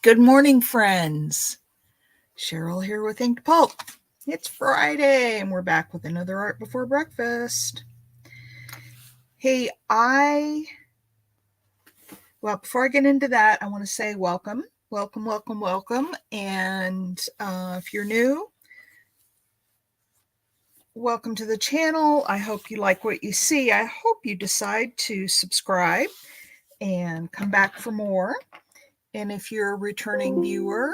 Good morning, friends. Cheryl here with Inked Pulp. It's Friday and we're back with another Art Before Breakfast. Hey, before I get into that, I want to say welcome. And if you're new, welcome to the channel. I hope you like what you see. I hope you decide to subscribe and come back for more. And if you're a returning viewer,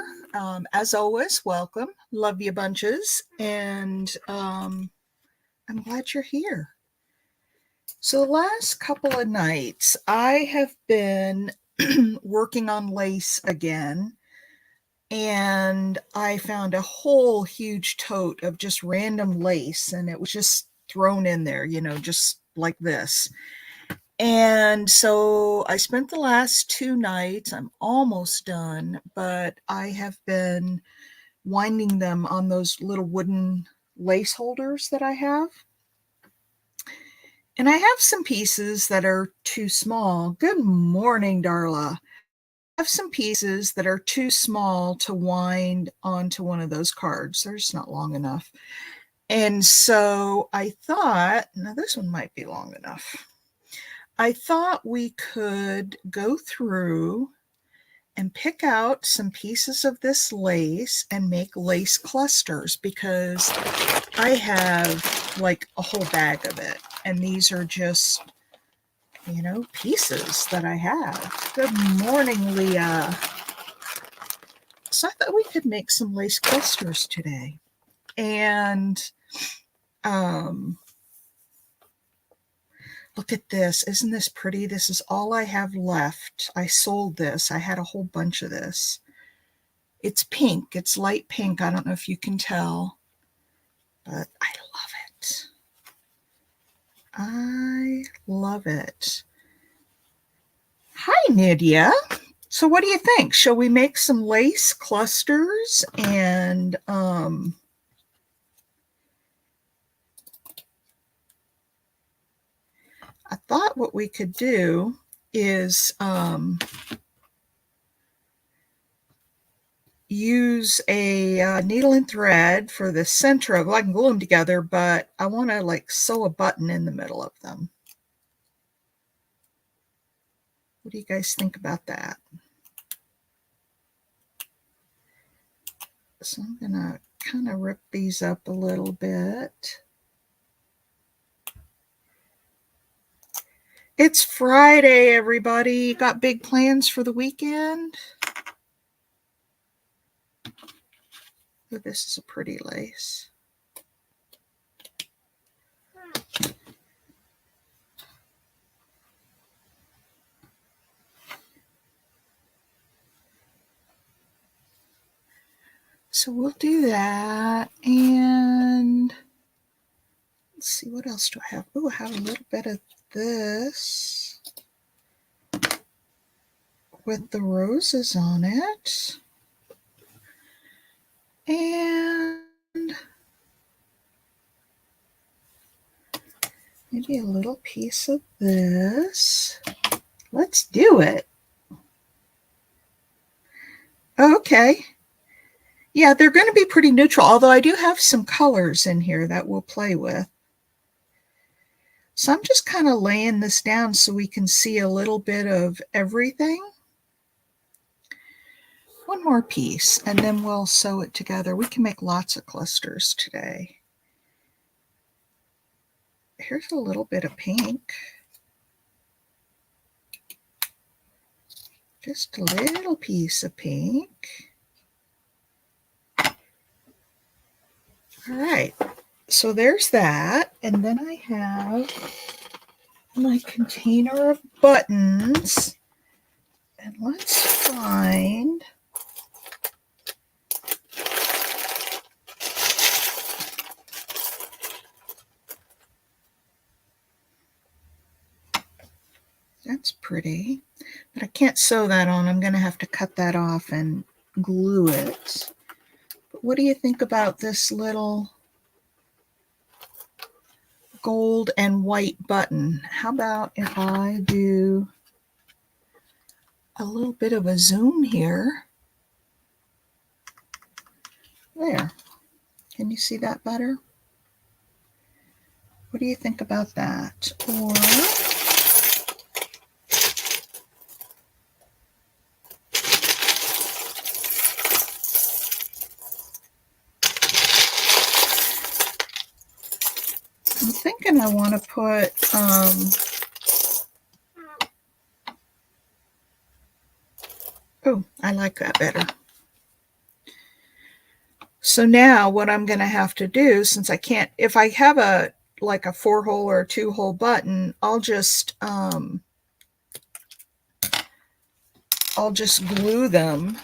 as always, welcome. Love you bunches. And I'm glad you're here. So the last couple of nights, I have been working on lace again. And I found a whole huge tote of just random lace. And it was just thrown in there, just like this. And so I spent the last 2 nights, I'm almost done, but I have been winding them on those little wooden lace holders that I have. And I have some pieces that are too small. Good morning, Darla. I have some pieces that are too small to wind onto one of those cards. They're just not long enough. And so I thought, now this one might be long enough. I thought we could go through and pick out some pieces of this lace and make lace clusters, because I have like a whole bag of it. And these are just, pieces that I have. Good morning, Leah. So I thought we could make some lace clusters today. And, look at this. Isn't this pretty? This is all I have left. I sold this. I had a whole bunch of this. It's pink. It's light pink. I don't know if you can tell, but I love it. I love it. Hi, Nydia. So what do you think? Shall we make some lace clusters? And I thought what we could do is use a needle and thread for the center of, I can glue them together, but I want to like sew a button in the middle of them. What do you guys think about that? So I'm going to kind of rip these up a little bit. It's Friday, everybody. Got big plans for the weekend? Oh, this is a pretty lace. So we'll do that. And let's see, what else do I have? Oh, I have a little bit of this with the roses on it. And maybe a little piece of this. Let's do it. Okay. Yeah, they're going to be pretty neutral, although I do have some colors in here that we'll play with. So I'm just kind of laying this down so we can see a little bit of everything. One more piece, and then we'll sew it together. We can make lots of clusters today. Here's a little bit of pink. Just a little piece of pink. All right, so there's that. And then I have my container of buttons. And let's find that's pretty, but I can't sew that on. I'm going to have to cut that off and glue it. But what do you think about this little gold and white button? How about if I do a little bit of a zoom here There. Can you see that better? What do you think about that? Or I'm thinking I want to put oh, I like that better. So now what I'm going to have to do, since I can't, if I have a like a 4-hole or a 2-hole button, I'll just glue them,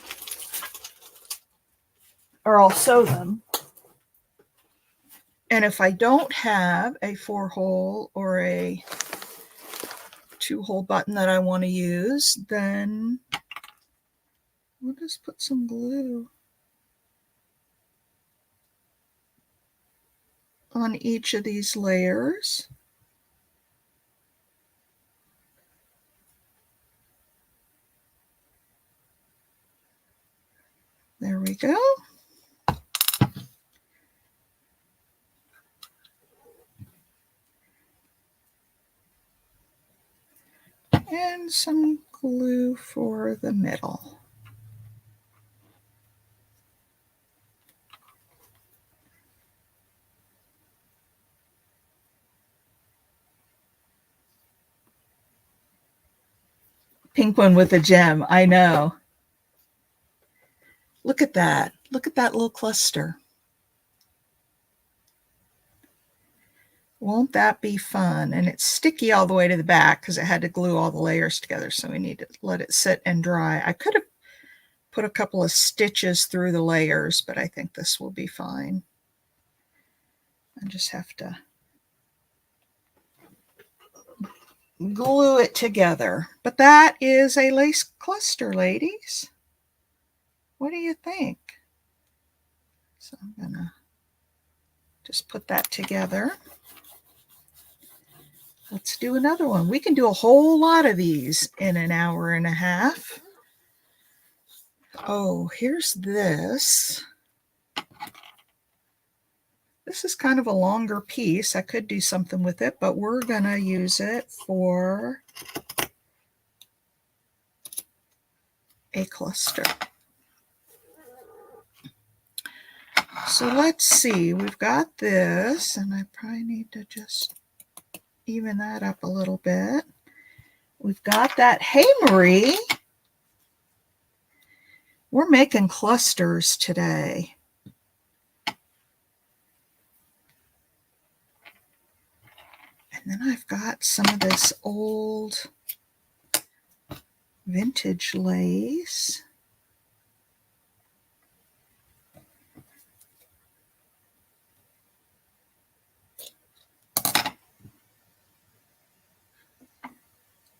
or I'll sew them. And if I don't have a 4-hole or a 2-hole button that I want to use, then we'll just put some glue on each of these layers. There we go. And some glue for the middle. Pink one with a gem, I know. Look at that. Look at that little cluster. Won't that be fun? And it's sticky all the way to the back because it had to glue all the layers together, so we need to let it sit and dry. I could have put a couple of stitches through the layers, but I think this will be fine. I just have to glue it together. But that is a lace cluster, ladies. What do you think? So I'm gonna just put that together. Let's do another one. We can do a whole lot of these in an hour and a half. Oh, here's this. This is kind of a longer piece. I could do something with it, but we're gonna use it for a cluster. So let's see, we've got this, and I probably need to just even that up a little bit. We've got that. Hey, Marie. We're making clusters today. And then I've got some of this old vintage lace.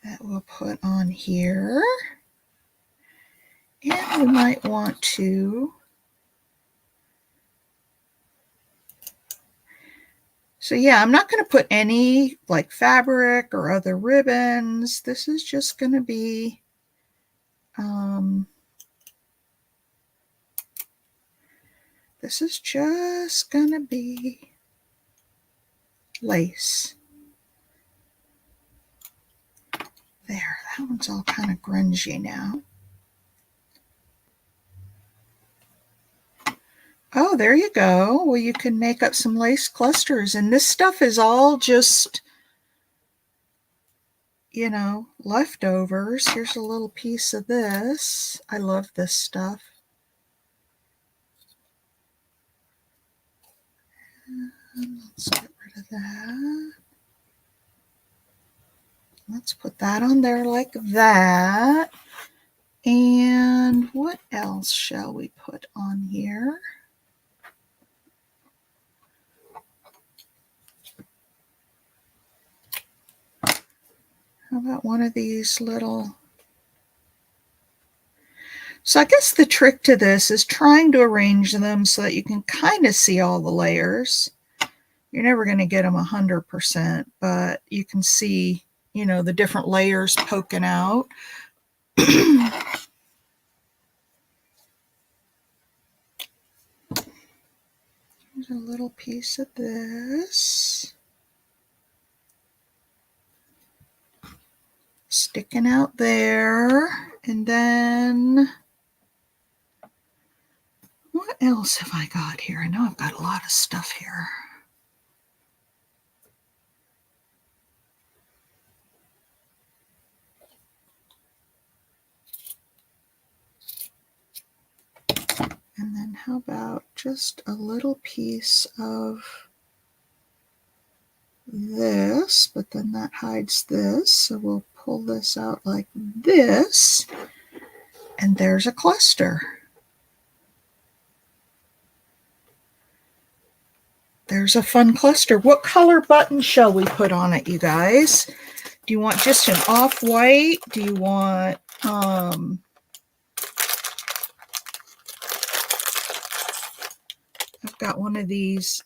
That we'll put on here. And we might want to. So yeah, I'm not going to put any like fabric or other ribbons. This is just going to be lace. There, that one's all kind of grungy now. Oh, there you go. Well, you can make up some lace clusters. And this stuff is all just, you know, leftovers. Here's a little piece of this. I love this stuff. And let's get rid of that. Let's put that on there like that. And what else shall we put on here? How about one of these little... So I guess the trick to this is trying to arrange them so that you can kind of see all the layers. You're never going to get them 100%, but you can see, you know, the different layers poking out. a little piece of this. Sticking out there. And then what else have I got here? I know I've got a lot of stuff here. And then how about just a little piece of this, but then that hides this. So we'll pull this out like this. And there's a cluster. There's a fun cluster. What color button shall we put on it, you guys? Do you want just an off-white? Do you want I've got one of these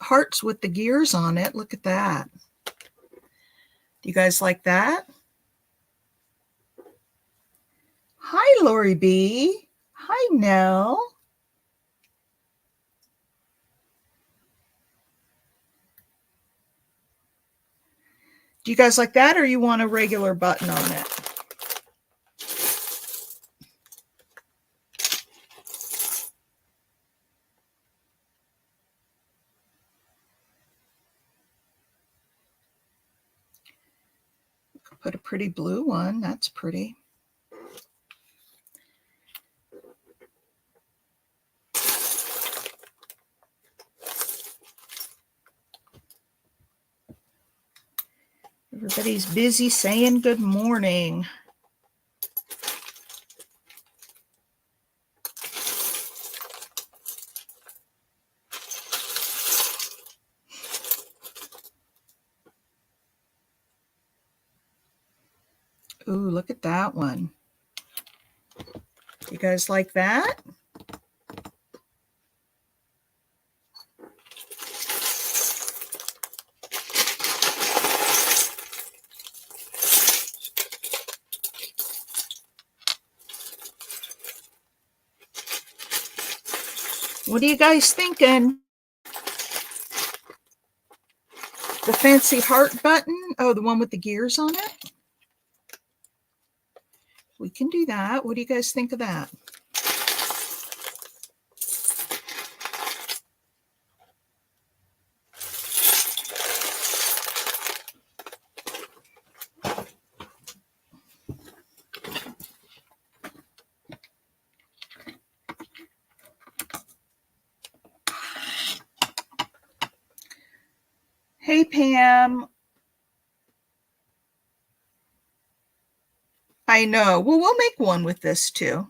hearts with the gears on it. Look at that. Do you guys like that? Hi, Lori B. Hi, Nell. Do you guys like that, or you want a regular button on it? Put a pretty blue one. That's pretty. Everybody's busy saying good morning. Ooh, look at that one. You guys like that? What are you guys thinking? The fancy heart button? Oh, the one with the gears on it? We can do that. What do you guys think of that? Hey, Pam. I know. Well, we'll make one with this too.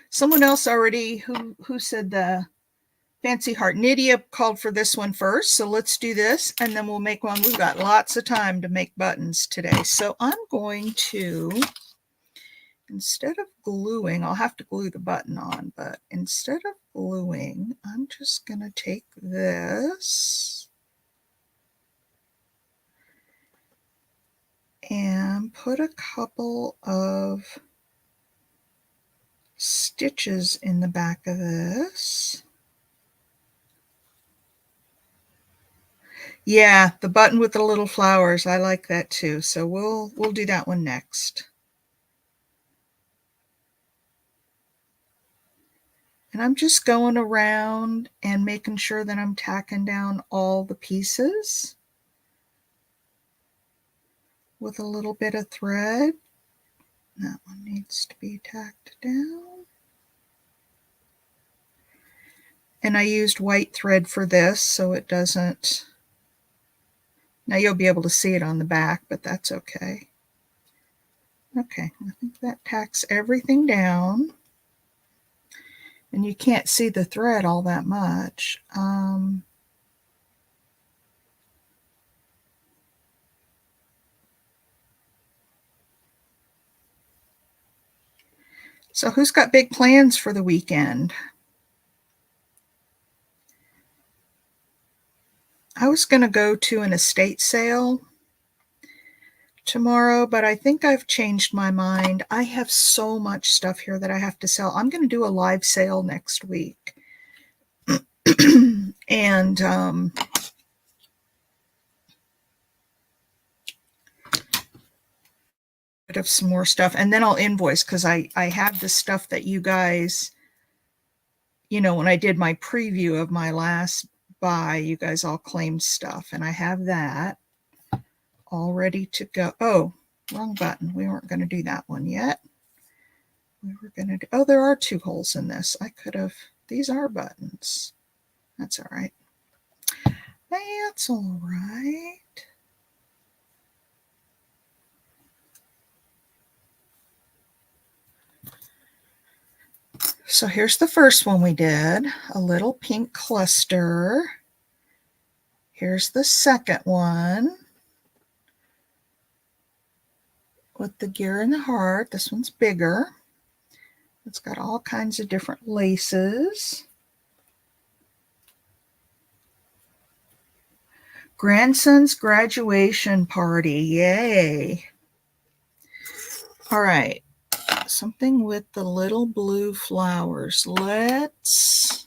Someone else already who said the fancy heart. Nydia called for this one first, so let's do this, and then we'll make one. We've got lots of time to make buttons today. So I'm going to, instead of gluing, I'll have to glue the button on, but instead of gluing, I'm just going to take this and put a couple of stitches in the back of this. Yeah, the button with the little flowers, I like that too. So we'll do that one next. And I'm just going around and making sure that I'm tacking down all the pieces with a little bit of thread. That one needs to be tacked down. And I used white thread for this so it doesn't, now you'll be able to see it on the back, but that's okay. Okay, I think that tacks everything down. And you can't see the thread all that much. So who's got big plans for the weekend? I was going to go to an estate sale tomorrow, but I think I've changed my mind. I have so much stuff here that I have to sell. I'm going to do a live sale next week. And of some more stuff, and then I'll invoice, because I have the stuff that you guys, when I did my preview of my last buy, you guys all claimed stuff, and I have that all ready to go. Oh, wrong button. We weren't going to do that one yet. We were going to do, oh, there are 2 holes in this. I could have, these are buttons. That's all right. That's all right. So here's the first one we did, a little pink cluster. Here's the second one with the gear and the heart. This one's bigger. It's got all kinds of different laces. Grandson's graduation party. Yay. All right. Something with the little blue flowers. Let's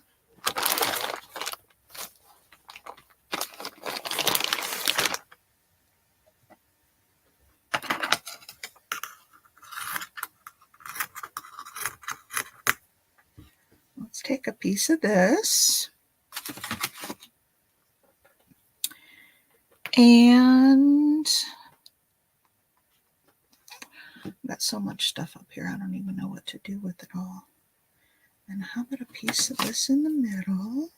take a piece of this. And I've got so much stuff up here, I don't even know what to do with it all. And how about a piece of this in the middle?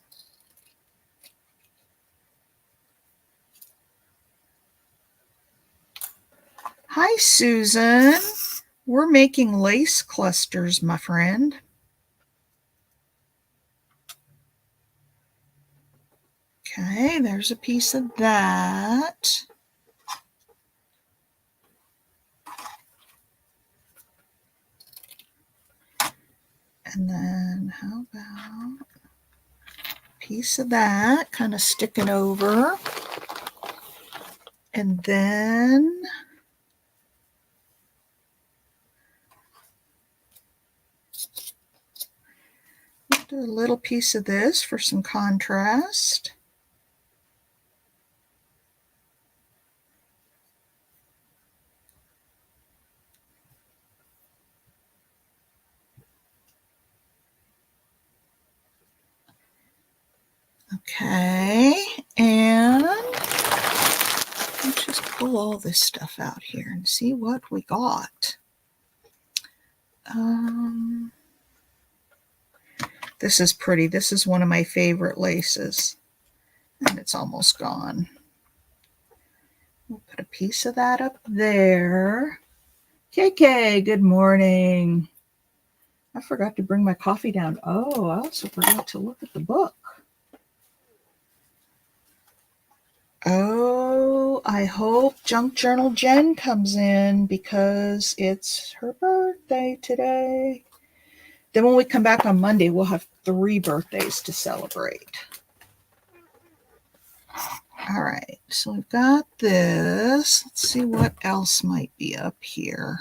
Hi, Susan. We're making lace clusters, my friend. Okay, there's a piece of that. And then how about a piece of that, kind of sticking over. And then do a little piece of this for some contrast. Okay, and let's just pull all this stuff out here and see what we got. This is pretty. This is one of my favorite laces, and it's almost gone. We'll put a piece of that up there. KK, good morning. I forgot to bring my coffee down. Oh, I also forgot to look at the book. Oh, I hope Junk Journal Jen comes in because it's her birthday today. Then when we come back on Monday, we'll have 3 birthdays to celebrate. All right, so we've got this. Let's see what else might be up here.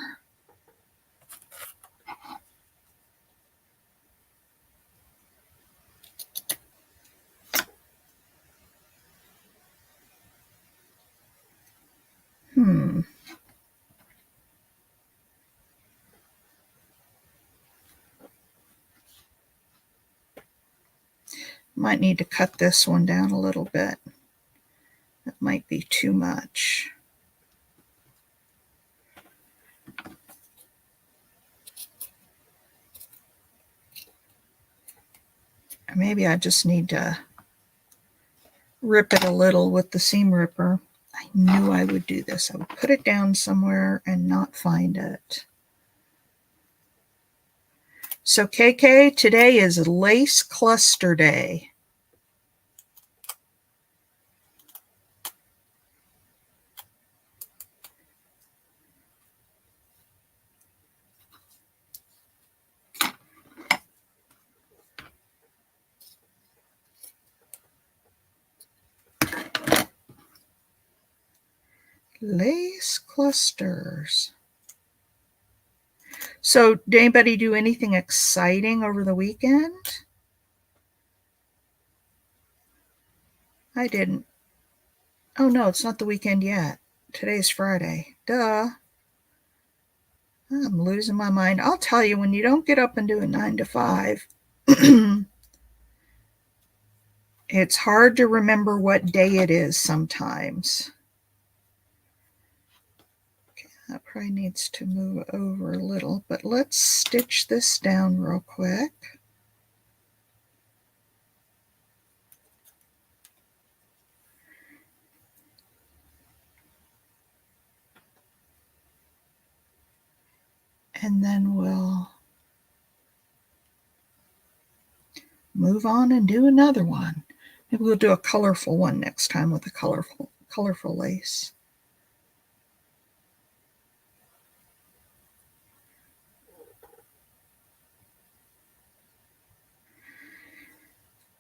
Might need to cut this one down a little bit. That might be too much. Maybe I just need to rip it a little with the seam ripper. I knew I would do this. I would put it down somewhere and not find it. So KK, today is Lace Cluster Day. Lace clusters. So did anybody do anything exciting over the weekend? I didn't. Oh no, it's not the weekend yet. Today's Friday. Duh. I'm losing my mind. I'll tell you, when you don't get up and do a 9 to 5, it's hard to remember what day it is sometimes. Okay, that probably needs to move over a little, but let's stitch this down real quick. And then we'll move on and do another one. Maybe we'll do a colorful one next time with a colorful lace.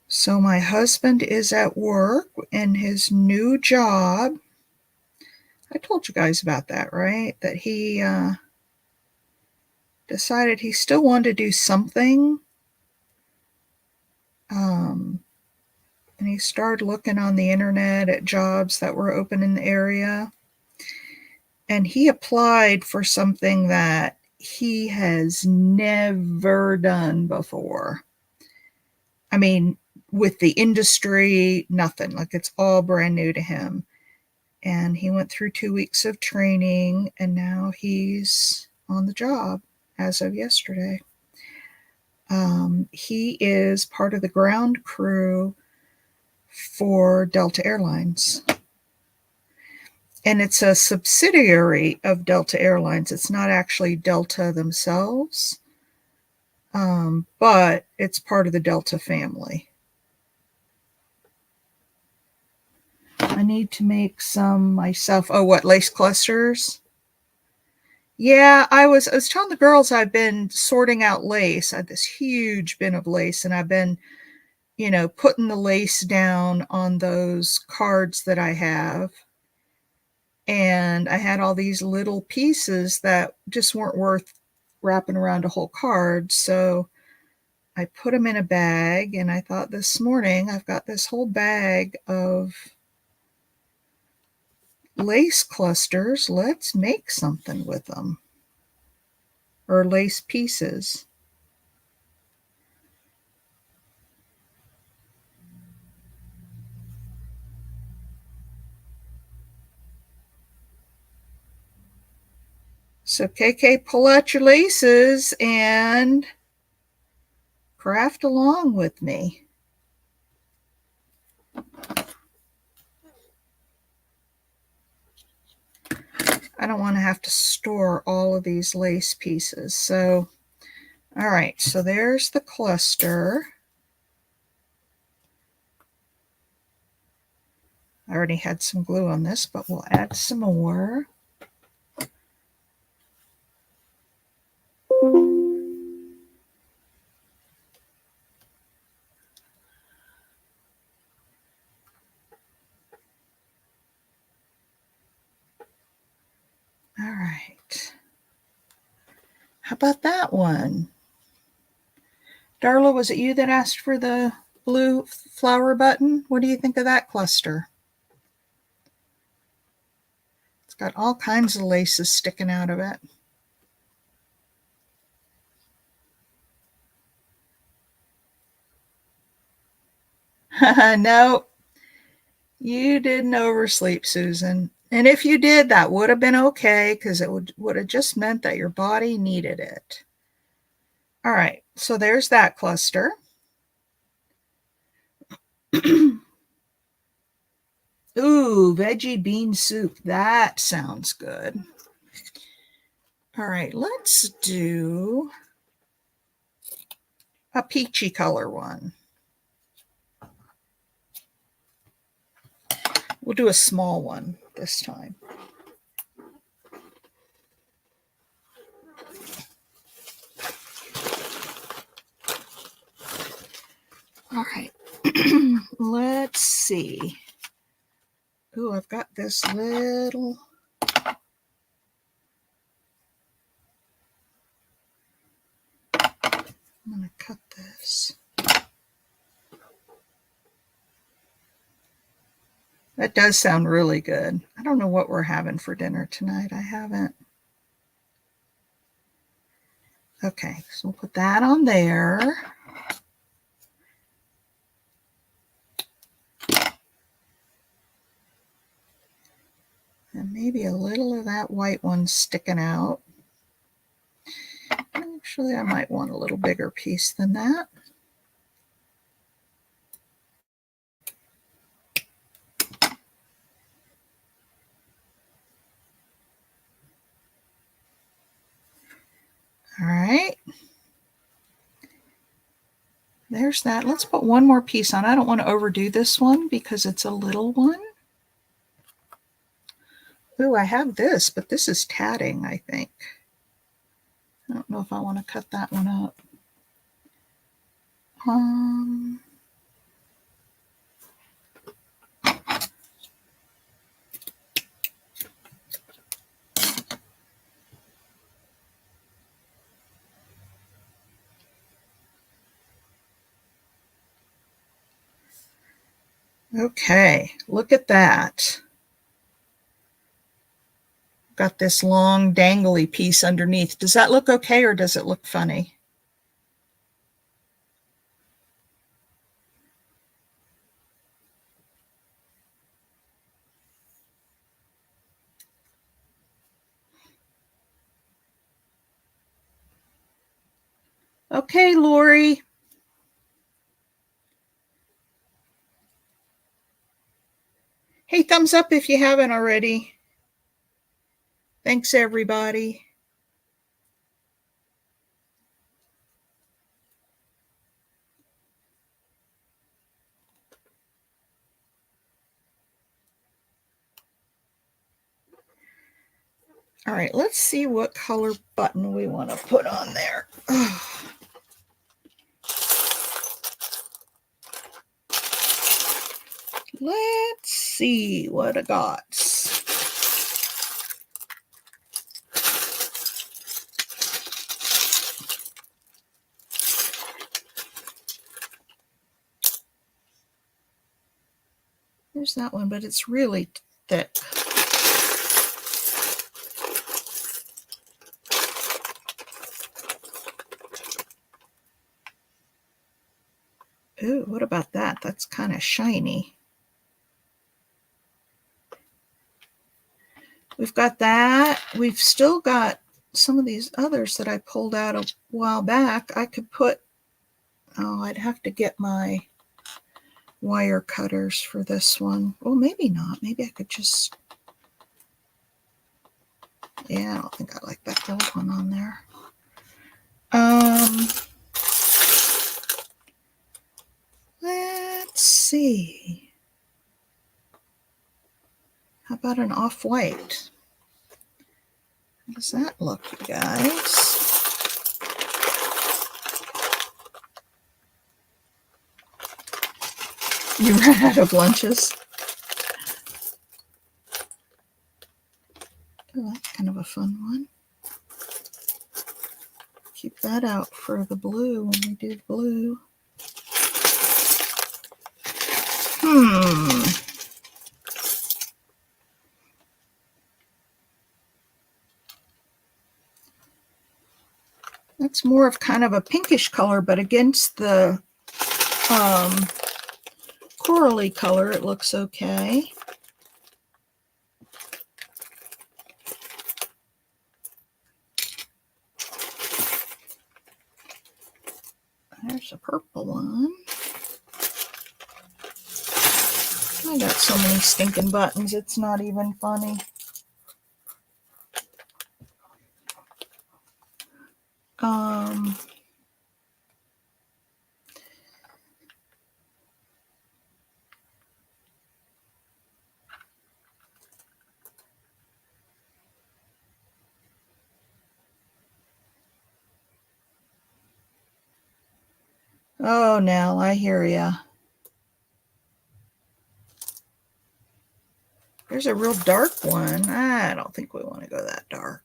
So my husband is at work in his new job. I told you guys about that, right? That he decided he still wanted to do something. And he started looking on the internet at jobs that were open in the area. And he applied for something that he has never done before. I mean, with the industry, nothing. Like, it's all brand new to him. And he went through 2 weeks of training, and now he's on the job as of yesterday. He is part of the ground crew for Delta Airlines. And it's a subsidiary of Delta Airlines. It's not actually Delta themselves, but it's part of the Delta family. I need to make some myself. Oh, what, lace clusters? Yeah, I was telling the girls I've been sorting out lace. I had this huge bin of lace, and I've been, putting the lace down on those cards that I have. And I had all these little pieces that just weren't worth wrapping around a whole card. So I put them in a bag, and I thought this morning I've got this whole bag of lace clusters. Let's make something with them, or lace pieces. So KK, pull out your laces and craft along with me. I don't want to have to store all of these lace pieces. So, all right, so there's the cluster. I already had some glue on this, but we'll add some more. All right. How about that one? Darla, was it you that asked for the blue flower button? What do you think of that cluster? It's got all kinds of laces sticking out of it. No, you didn't oversleep, Susan. And if you did, that would have been okay, because it would have just meant that your body needed it. All right, so there's that cluster. Ooh, veggie bean soup. That sounds good. All right, let's do a peachy color one. We'll do a small one this time. All right, let's see. Ooh, I've got this little... I'm going to cut this. That does sound really good. I don't know what we're having for dinner tonight. I haven't. Okay, so we'll put that on there. And maybe a little of that white one sticking out. Actually, I might want a little bigger piece than that. All right. There's that. Let's put one more piece on. I don't want to overdo this one because it's a little one. Ooh, I have this, but this is tatting, I think. I don't know if I want to cut that one up. Okay, look at that. Got this long dangly piece underneath. Does that look okay or does it look funny? Okay, Lori. Hey, thumbs up if you haven't already. Thanks, everybody. All right, let's see what color button we want to put on there. Let's see what I got. There's that one, but it's really thick. Ooh, what about that? That's kind of shiny. We've got that. We've still got some of these others that I pulled out a while back. I could put, oh, I'd have to get my wire cutters for this one. Well, maybe not. Maybe I could just, yeah, I don't think I like that gold one on there. Let's see. How about an off-white? How does that look, you guys? You ran out of lunches? Oh, that's kind of a fun one. Keep that out for the blue when we do blue. That's more of kind of a pinkish color, but against the corally color, it looks okay. There's a purple one. I got so many stinking buttons, it's not even funny. Oh, Nell, I hear ya. There's a real dark one. I don't think we want to go that dark.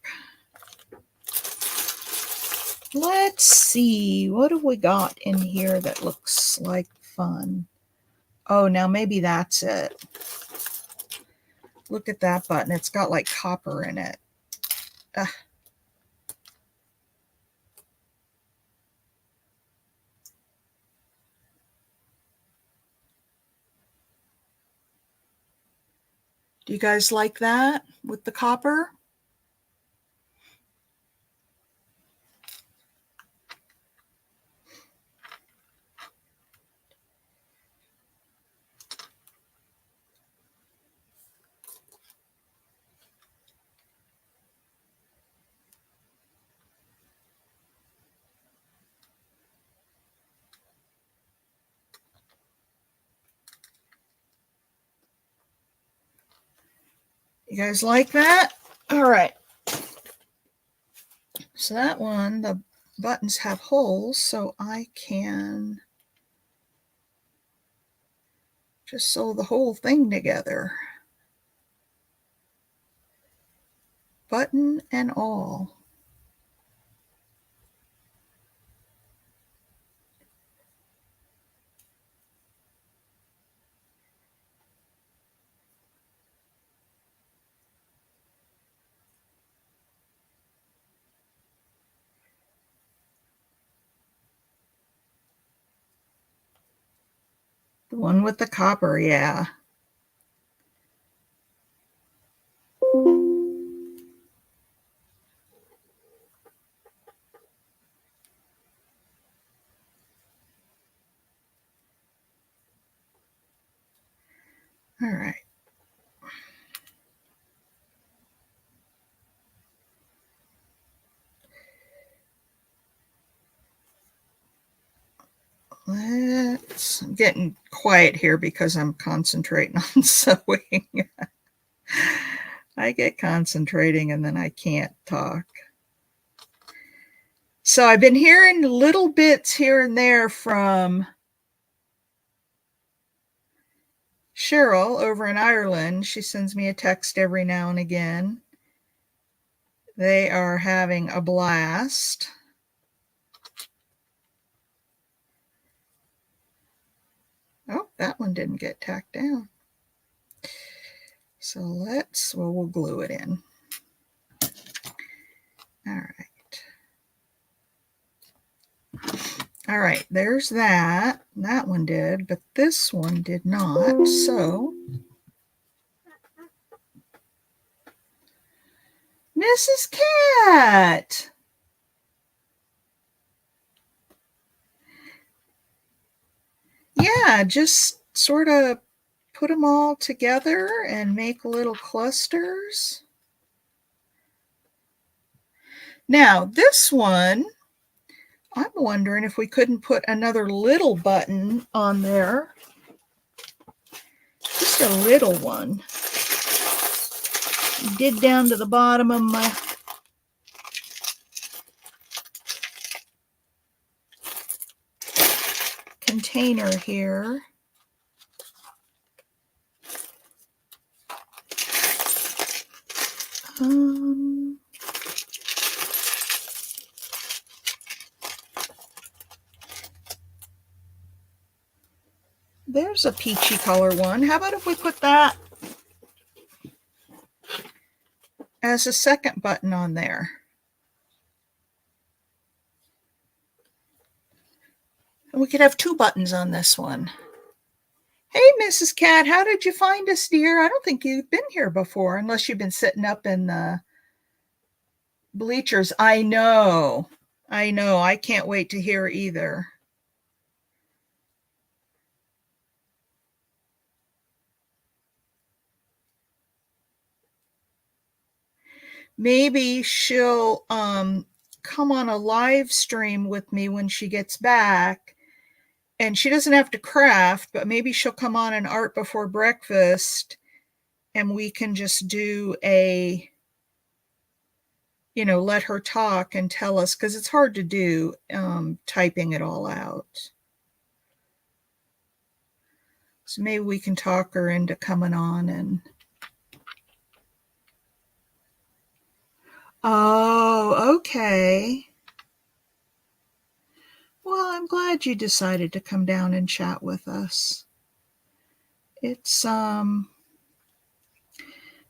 Let's see. What have we got in here that looks like fun? Oh, now maybe that's it. Look at that button. It's got like copper in it. Ugh. Do you guys like that with the copper? You guys like that? All right. So that one, the buttons have holes, so I can just sew the whole thing together. Button and all. The one with the copper, yeah. All right. I'm getting quiet here because I'm concentrating on sewing. I get concentrating and then I can't talk. So I've been hearing little bits here and there from Cheryl over in Ireland. She sends me a text every now and again. They are having a blast. Oh, that one didn't get tacked down. So we'll glue it in. All right. All right, there's that. That one did, but this one did not. So, Mrs. Cat. Yeah, just sort of put them all together and make little clusters. Now, this one, I'm wondering if we couldn't put another little button on there. Just a little one. Dig down to the bottom of my container here. There's a peachy color one. How about if we put that as a second button on there? And we could have two buttons on this one. Hey, Mrs. Cat, how did you find us, dear? I don't think you've been here before, unless you've been sitting up in the bleachers. I know. I can't wait to hear either. Maybe she'll come on a live stream with me when she gets back. And she doesn't have to craft, but maybe she'll come on an art before breakfast and we can just do a, let her talk and tell us, because it's hard to do typing it all out. So maybe we can talk her into coming on and. Oh, okay. Well, I'm glad you decided to come down and chat with us. It's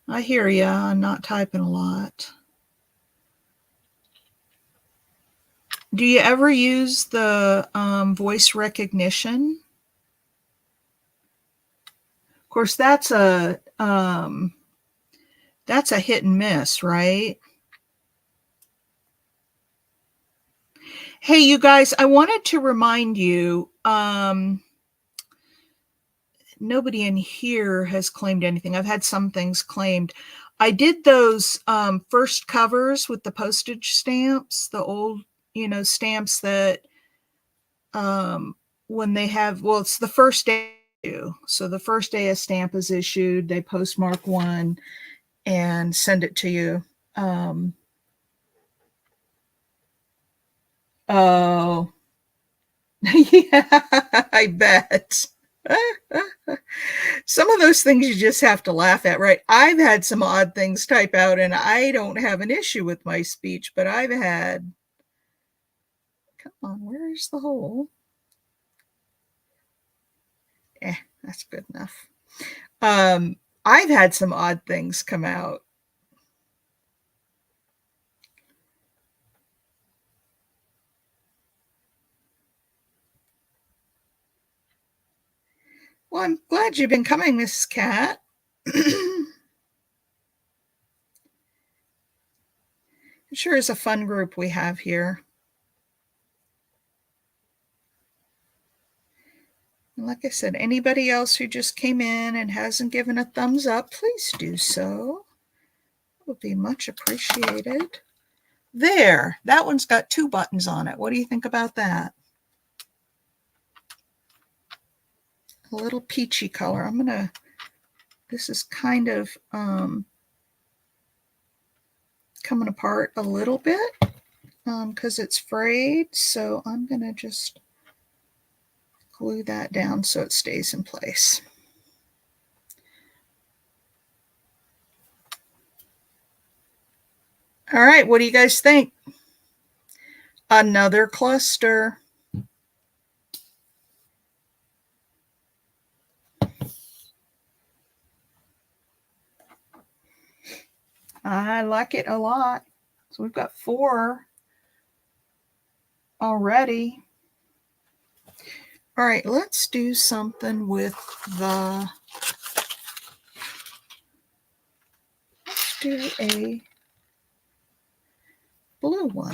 I hear ya. I'm not typing a lot. Do you ever use the voice recognition? Of course, that's a hit and miss, right? Hey, you guys, I wanted to remind you, nobody in here has claimed anything. I've had some things claimed. I did those first covers with the postage stamps, the old, stamps that when they have, well, it's the first day. So the first day a stamp is issued, they postmark one and send it to you. Oh, yeah, I bet. Some of those things you just have to laugh at, right? I've had some odd things type out, and I don't have an issue with my speech, but I've had, come on, where's the hole? That's good enough. I've had some odd things come out. Well, I'm glad you've been coming, Mrs. Cat. It sure is a fun group we have here. And like I said, anybody else who just came in and hasn't given a thumbs up, please do so. It would be much appreciated. There, that one's got 2 buttons on it. What do you think about that? A little peachy color. This is kind of coming apart a little bit because it's frayed. So I'm going to just glue that down so it stays in place. All right, what do you guys think? Another cluster. I like it a lot. So we've got 4 already. All right, let's do something with let's do a blue one.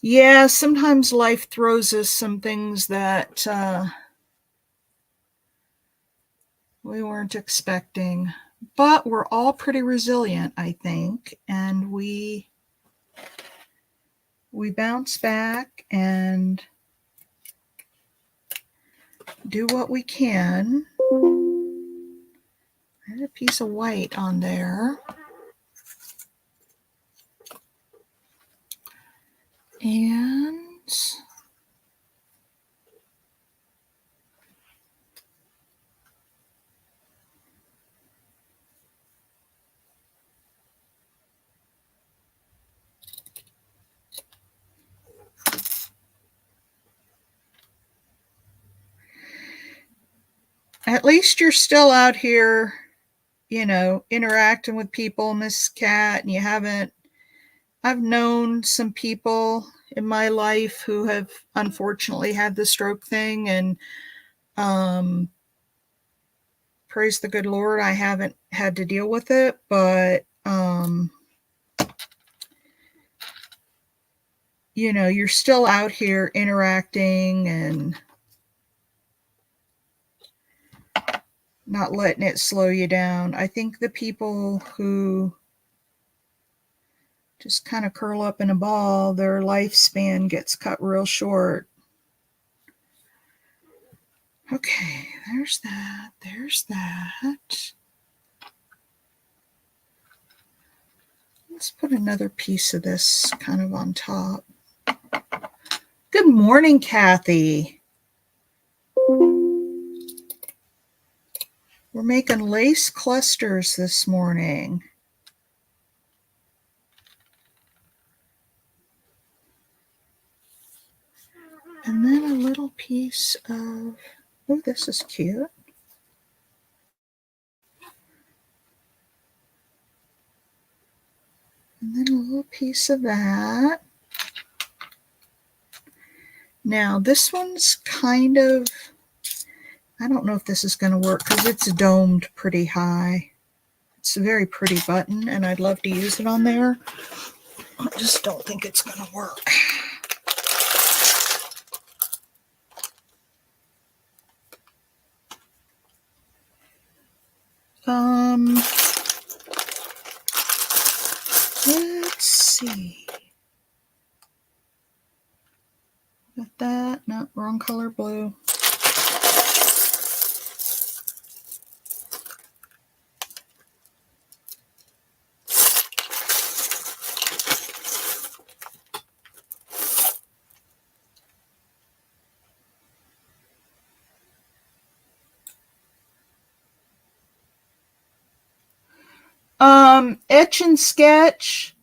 Yeah, sometimes life throws us some things that we weren't expecting, but we're all pretty resilient, I think, and we bounce back and do what we can. There's a piece of white on there. And at least you're still out here, interacting with people, Miss Cat, and you haven't. I've known some people in my life who have unfortunately had the stroke thing, and praise the good Lord, I haven't had to deal with it, but you're still out here interacting and not letting it slow you down. I think the people who just kind of curl up in a ball, their lifespan gets cut real short. Okay, there's that. There's that. Let's put another piece of this kind of on top. Good morning, Kathy. We're making lace clusters this morning. And then a little piece of, oh, this is cute. And then a little piece of that. Now this one's kind of, I don't know if this is going to work because it's domed pretty high. It's a very pretty button and I'd love to use it on there. I just don't think it's going to work. Let's see. Got that? No, wrong color blue. Etch and sketch.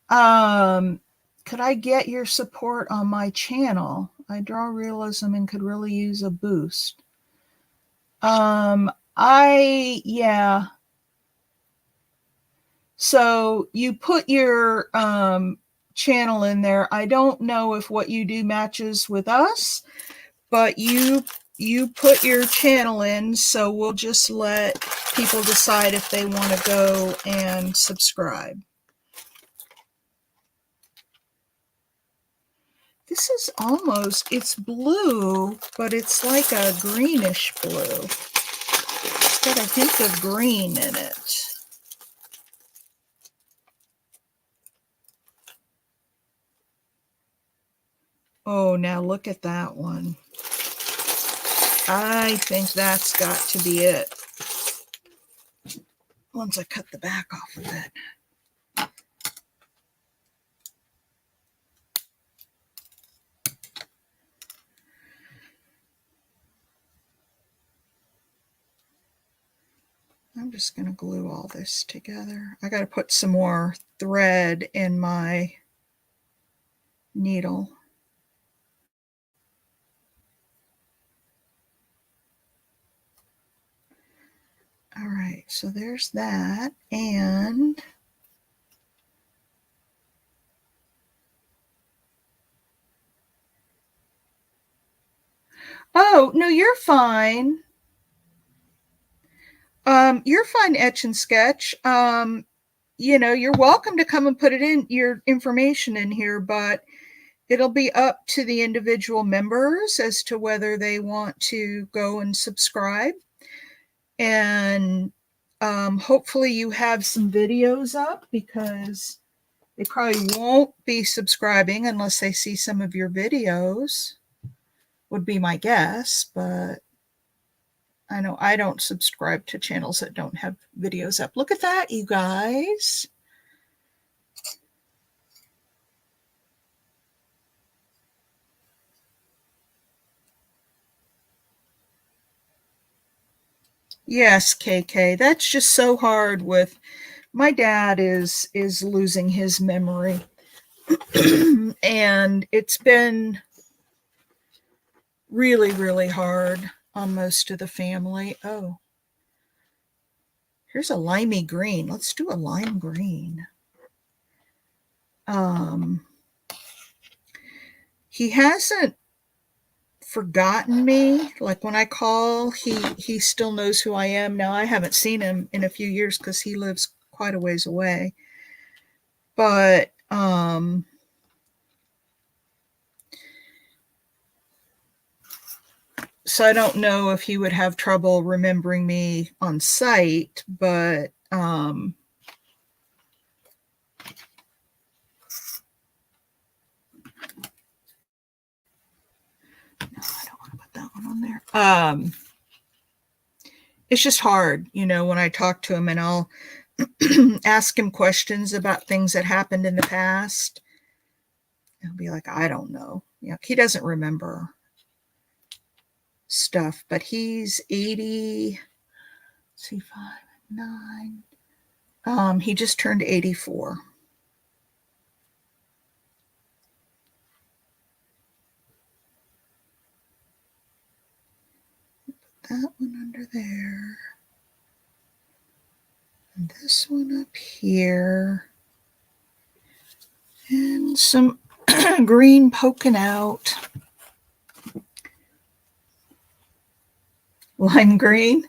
Could I get your support on my channel? I draw realism and could really use a boost. Yeah. So you put your channel in there. I don't know if what you do matches with us, but you put your channel in, so we'll just let people decide if they want to go and subscribe. This is almost, it's blue, but it's like a greenish blue. It's got a hint of green in it. Oh, now look at that one. I think that's got to be it. Once I cut the back off of it. I'm just going to glue all this together. I got to put some more thread in my needle. All right, so there's that. And oh, no, you're fine. You're fine, etch and sketch. You know, you're welcome to come and put it in your information in here, but it'll be up to the individual members as to whether they want to go and subscribe. And hopefully you have some videos up, because they probably won't be subscribing unless they see some of your videos, would be my guess. But I know I don't subscribe to channels that don't have videos up. Look at that, you guys. Yes, KK, that's just so hard with, my dad is losing his memory. And it's been really, really hard on most of the family. Oh, here's a limey green. Let's do a lime green. He hasn't forgotten me. Like when I call, he still knows who I am. Now I haven't seen him in a few years because he lives quite a ways away. But so I don't know if he would have trouble remembering me on sight, but no, I don't want to put that one on there. It's just hard, you know, when I talk to him and I'll ask him questions about things that happened in the past. He'll be like, I don't know. You know, he doesn't remember stuff, but he's 80. see, 5, 9. He just turned 84. That one under there. And this one up here. And some green poking out. Lime green.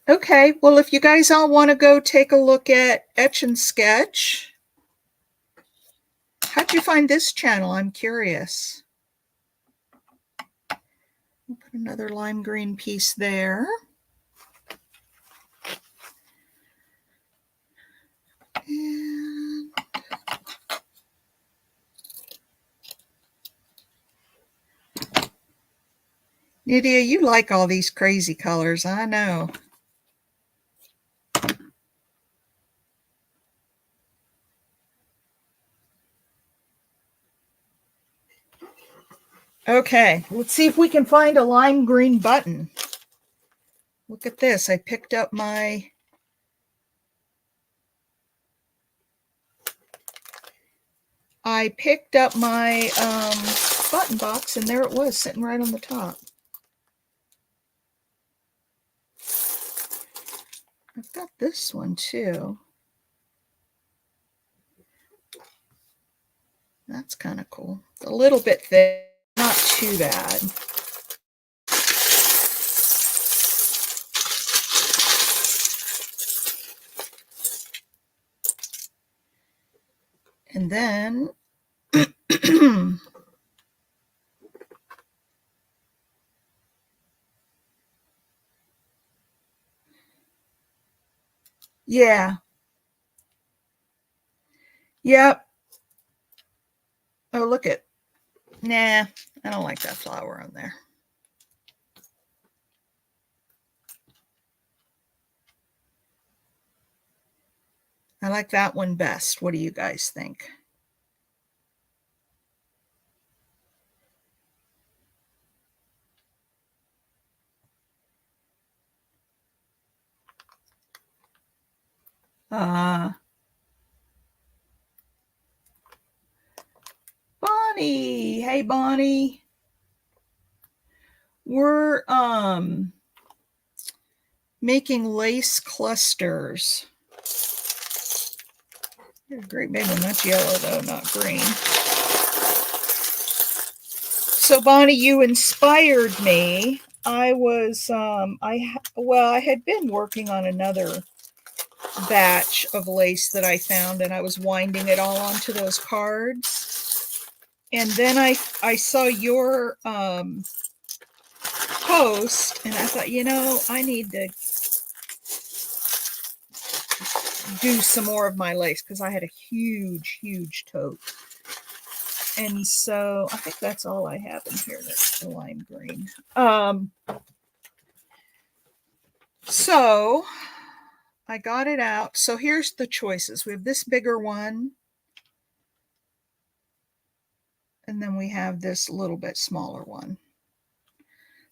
Okay, well, if you guys all want to go take a look at Etch and Sketch, how'd you find this channel? I'm curious. We'll put another lime green piece there. And Nydia, you like all these crazy colors, I know. Okay, let's see if we can find a lime green button. Look at this. I picked up my button box, and there it was, sitting right on the top. I've got this one too. That's kind of cool. A little bit thick, not too bad. And then yeah. Yep. Oh, look at. Nah, I don't like that flower on there. I like that one best. What do you guys think? Bonnie. Hey, Bonnie. We're making lace clusters. Here's a great big one. That's yellow though, not green. So Bonnie, you inspired me. I had been working on another batch of lace that I found, and I was winding it all onto those cards. And then I saw your post, and I thought, I need to do some more of my lace because I had a huge tote. And so I think that's all I have in here. That's the lime green. So I got it out. So here's the choices. We have this bigger one. And then we have this little bit smaller one.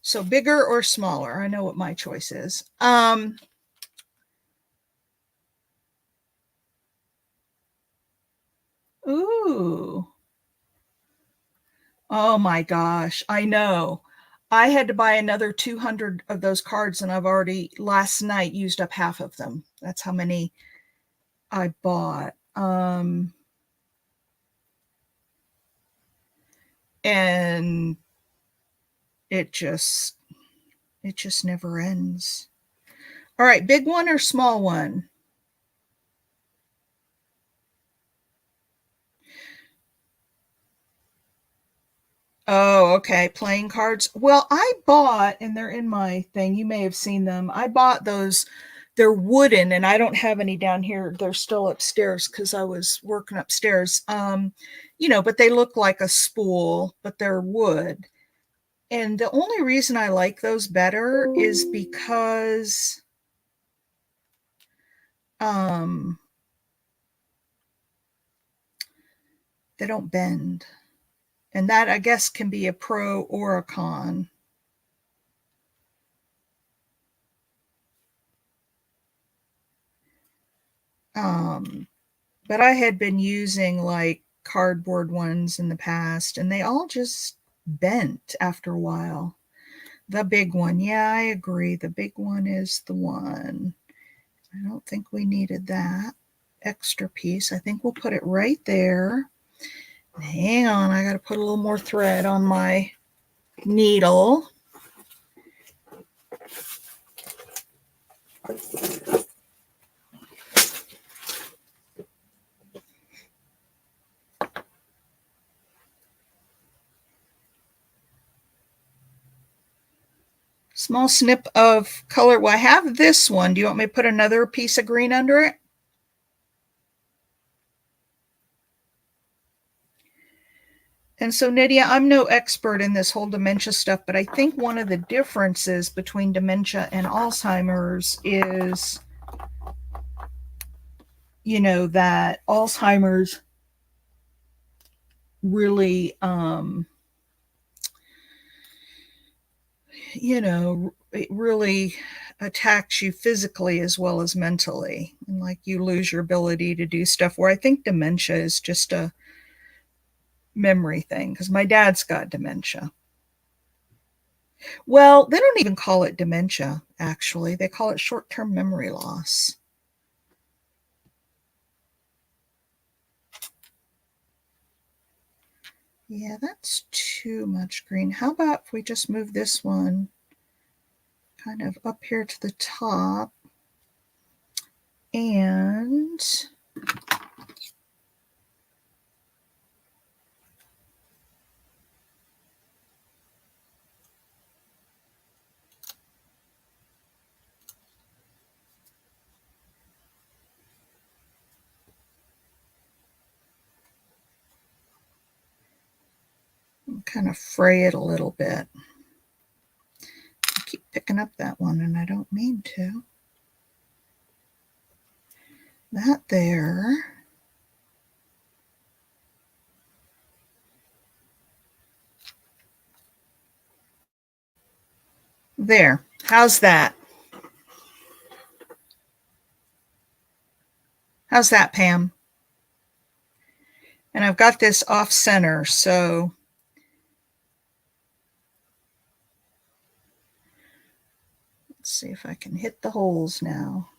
So bigger or smaller. I know what my choice is. Ooh. Oh my gosh. I know. I had to buy another 200 of those cards, and I've already last night used up half of them. That's how many I bought. And it just never ends. All right, big one or small one? Oh, okay. Playing cards. Well, I bought, and they're in my thing. You may have seen them. I bought those. They're wooden, and I don't have any down here. They're still upstairs because I was working upstairs. But they look like a spool, but they're wood. And the only reason I like those better is because they don't bend. And that, I guess, can be a pro or a con. But I had been using like cardboard ones in the past, and they all just bent after a while. The big one, yeah, I agree. The big one is the one. I don't think we needed that extra piece. I think we'll put it right there. Hang on, I got to put a little more thread on my needle. Small snip of color. Well, I have this one. Do you want me to put another piece of green under it? And so, Nydia, I'm no expert in this whole dementia stuff, but I think one of the differences between dementia and Alzheimer's is, that Alzheimer's really, it really attacks you physically as well as mentally. And like you lose your ability to do stuff, where I think dementia is just a memory thing, because my dad's got dementia. Well, they don't even call it dementia, actually. They call it short term memory loss. Yeah, that's too much green. How about if we just move this one kind of up here to the top, and kind of fray it a little bit. I keep picking up that one, and I don't mean to. That there. There. How's that? How's that, Pam? And I've got this off center, so let's see if I can hit the holes now.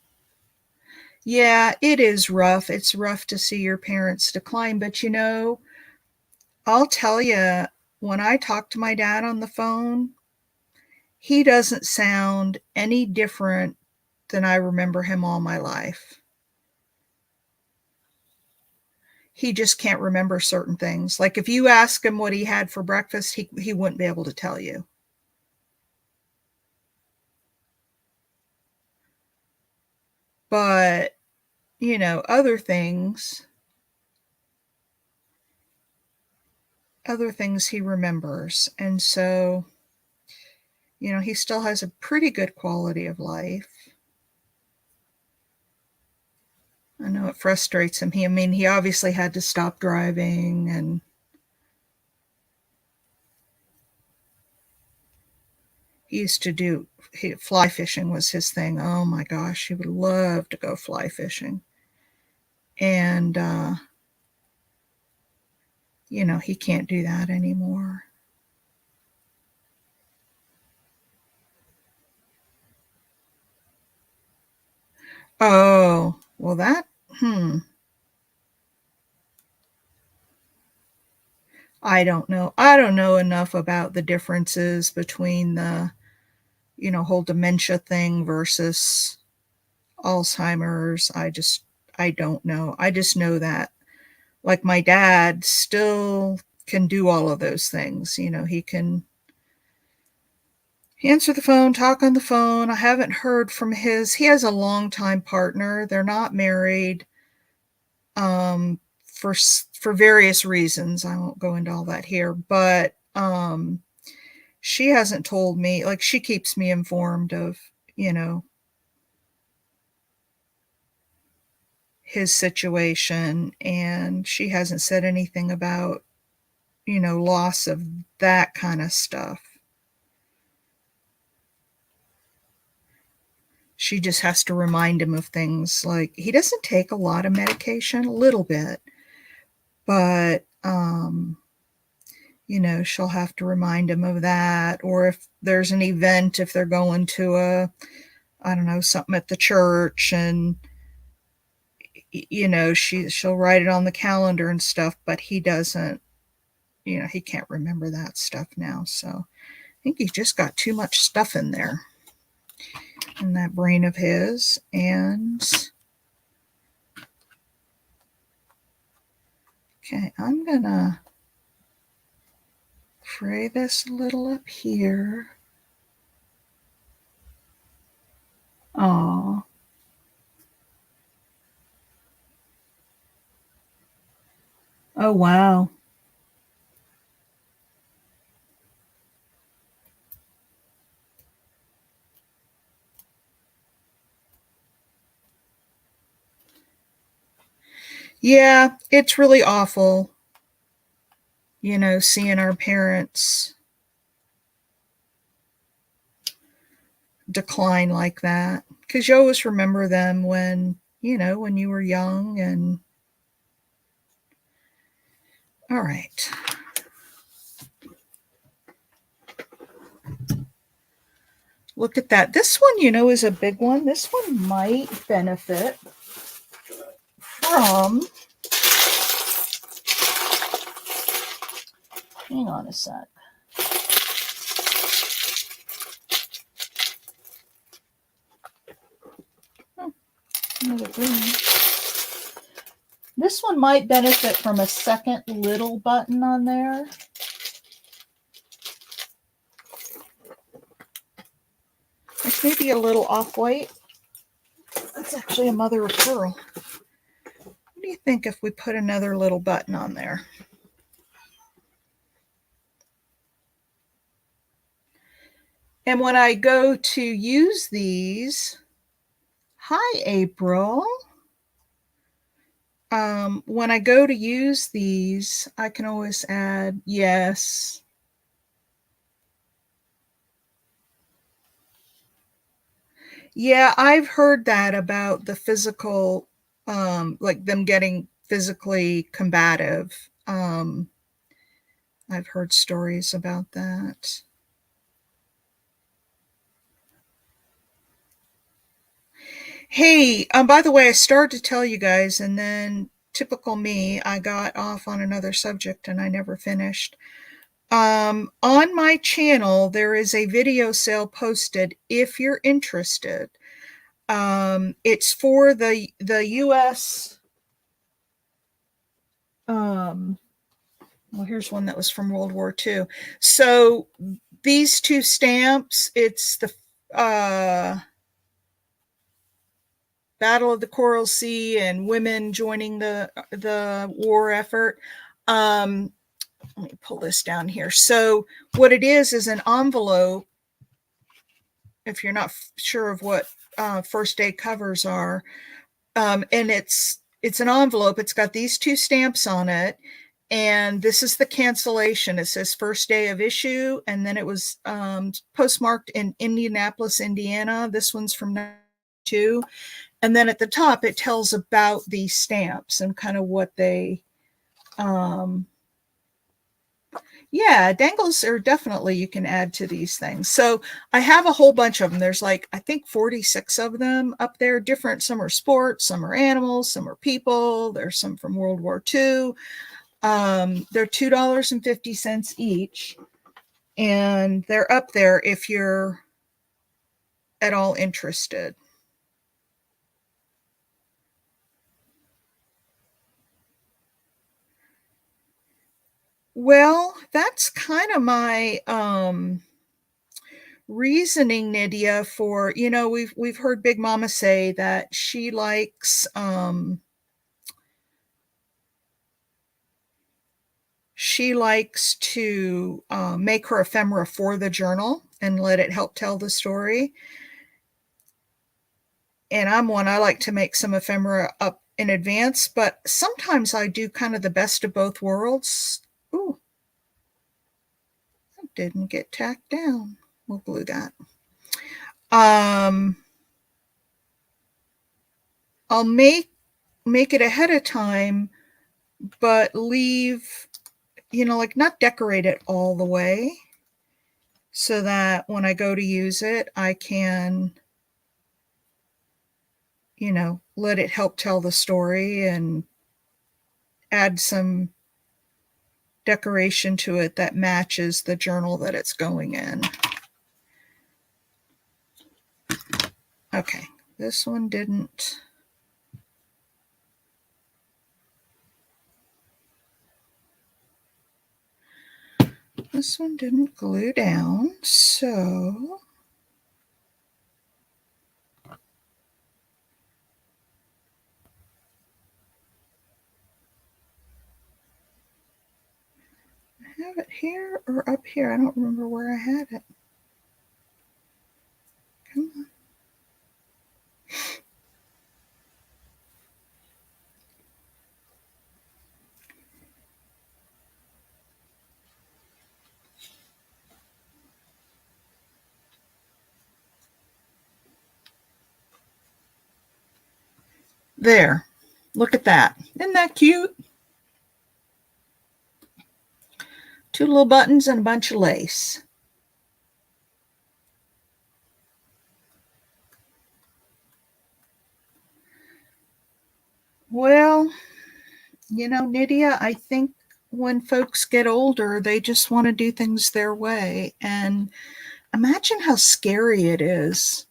Yeah, it is rough. It's rough to see your parents decline, but I'll tell you, when I talk to my dad on the phone, he doesn't sound any different than I remember him all my life. He just can't remember certain things. Like if you ask him what he had for breakfast, he wouldn't be able to tell you. But, other things he remembers. And so, he still has a pretty good quality of life. I know it frustrates him. He obviously had to stop driving, and he used to do fly fishing was his thing. Oh my gosh, he would love to go fly fishing. And he can't do that anymore. Oh, well that I don't know. I don't know enough about the differences between the, whole dementia thing versus Alzheimer's. I don't know. I just know that, like, my dad still can do all of those things. He can answer the phone, talk on the phone. I haven't heard from he has a longtime partner. They're not married, for various reasons. I won't go into all that here, but she hasn't told me, like, she keeps me informed of, you know, his situation, and she hasn't said anything about, loss of that kind of stuff. she just has to remind him of things. Like, he doesn't take a lot of medication, a little bit, but she'll have to remind him of that. Or if there's an event, if they're going to I don't know, something at the church, and she'll write it on the calendar and stuff, but he doesn't, he can't remember that stuff now. So I think he's just got too much stuff in there, in that brain of his. And okay, I'm gonna fray this a little up here. Oh, oh wow. Yeah, it's really awful, seeing our parents decline like that, because you always remember them when when you were young. And all right, look at that. This one is a big one. This one might benefit from, hang on a sec. Another green. This one might benefit from a second little button on there. It's maybe a little off-white. That's actually a mother of pearl. What do you think if we put another little button on there? And when I go to use these, hi, April. When I go to use these, I can always add yes. Yeah, I've heard that about the physical, like them getting physically combative. I've heard stories about that. Hey, by the way, I started to tell you guys, and then typical me, I got off on another subject and I never finished. On my channel, there is a video sale posted if you're interested. It's for the US. Well, here's one that was from World War II. So these two stamps, it's the Battle of the Coral Sea and women joining the war effort. Let me pull this down here. So what it is an envelope. If you're not sure of what first aid covers are, and it's an envelope. It's got these two stamps on it, and this is the cancellation. It says first day of issue, and then it was postmarked in Indianapolis, Indiana. This one's from 1992. And then at the top, it tells about these stamps and kind of what they, yeah, dangles are definitely, you can add to these things. So I have a whole bunch of them. There's like, I think 46 of them up there, different. Some are sports, some are animals, some are people. There's some from World War II. They're $2.50 each. And they're up there if you're at all interested. Well, that's kind of my reasoning, Nydia, for we've heard Big Mama say that she likes to make her ephemera for the journal and let it help tell the story. And I like to make some ephemera up in advance, but sometimes I do kind of the best of both worlds. Ooh, that didn't get tacked down. We'll glue that. I'll make it ahead of time, but leave, like not decorate it all the way so that when I go to use it, I can, let it help tell the story and add some decoration to it that matches the journal that it's going in. Okay, this one didn't. This one didn't glue down, so I have it here or up here. I don't remember where I had it. Come on. There. Look at that. Isn't that cute? 2 little buttons and a bunch of lace. Well, Nydia, I think when folks get older, they just want to do things their way. And imagine how scary it is,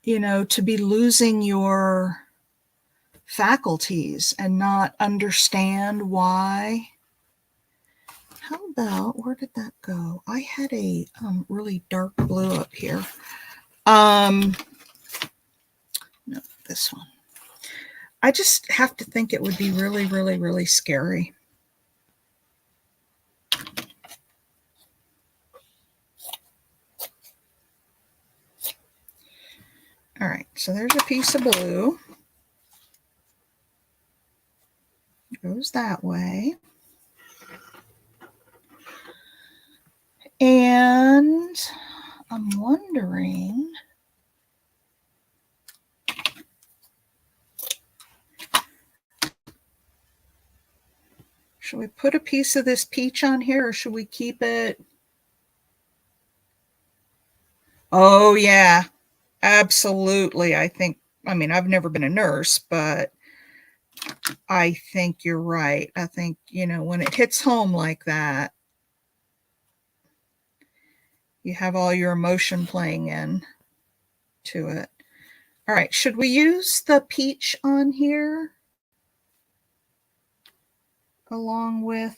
to be losing your faculties and not understand why. How about, where did that go? I had a really dark blue up here. No, this one. I just have to think it would be really, really, really scary. All right, so there's a piece of blue. Goes that way. And I'm wondering, should we put a piece of this peach on here or should we keep it? Oh, yeah, absolutely. I mean, I've never been a nurse, but I think you're right. I think, when it hits home like that, you have all your emotion playing in to it. All right, should we use the peach on here along with?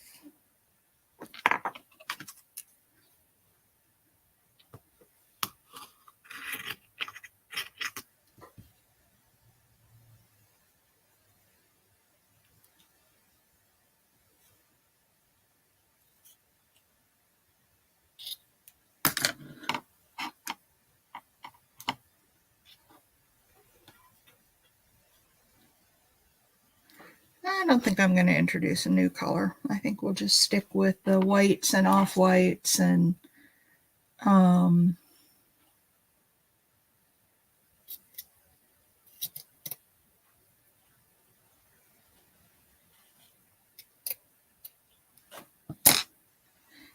I don't think I'm going to introduce a new color. I think we'll just stick with the whites and off-whites and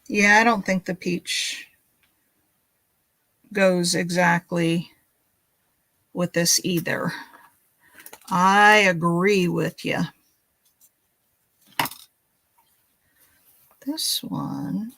yeah, I don't think the peach goes exactly with this either. I agree with you. This one.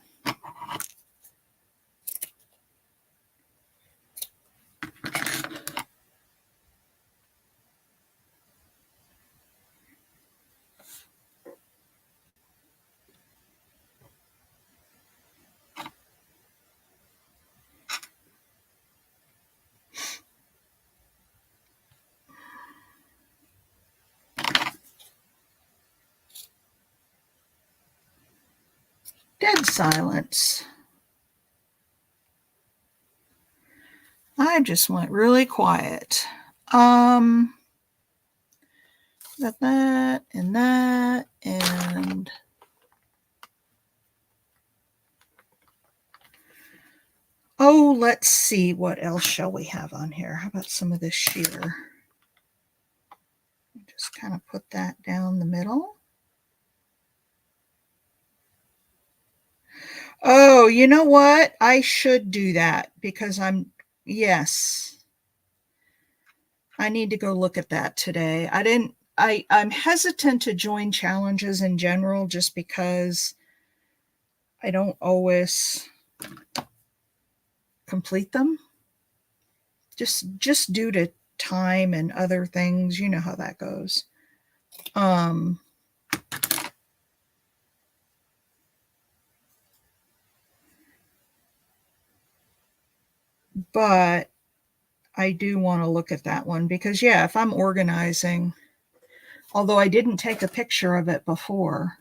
Dead silence. I just went really quiet. Got that and that and Oh, let's see, what else shall we have on here? How about some of this sheer? Just kind of put that down the middle. Oh, you know what? I should do that because yes. I need to go look at that today. I'm hesitant to join challenges in general just because I don't always complete them. Just due to time and other things, you know how that goes. But I do want to look at that one because, yeah, if I'm organizing, although I didn't take a picture of it before.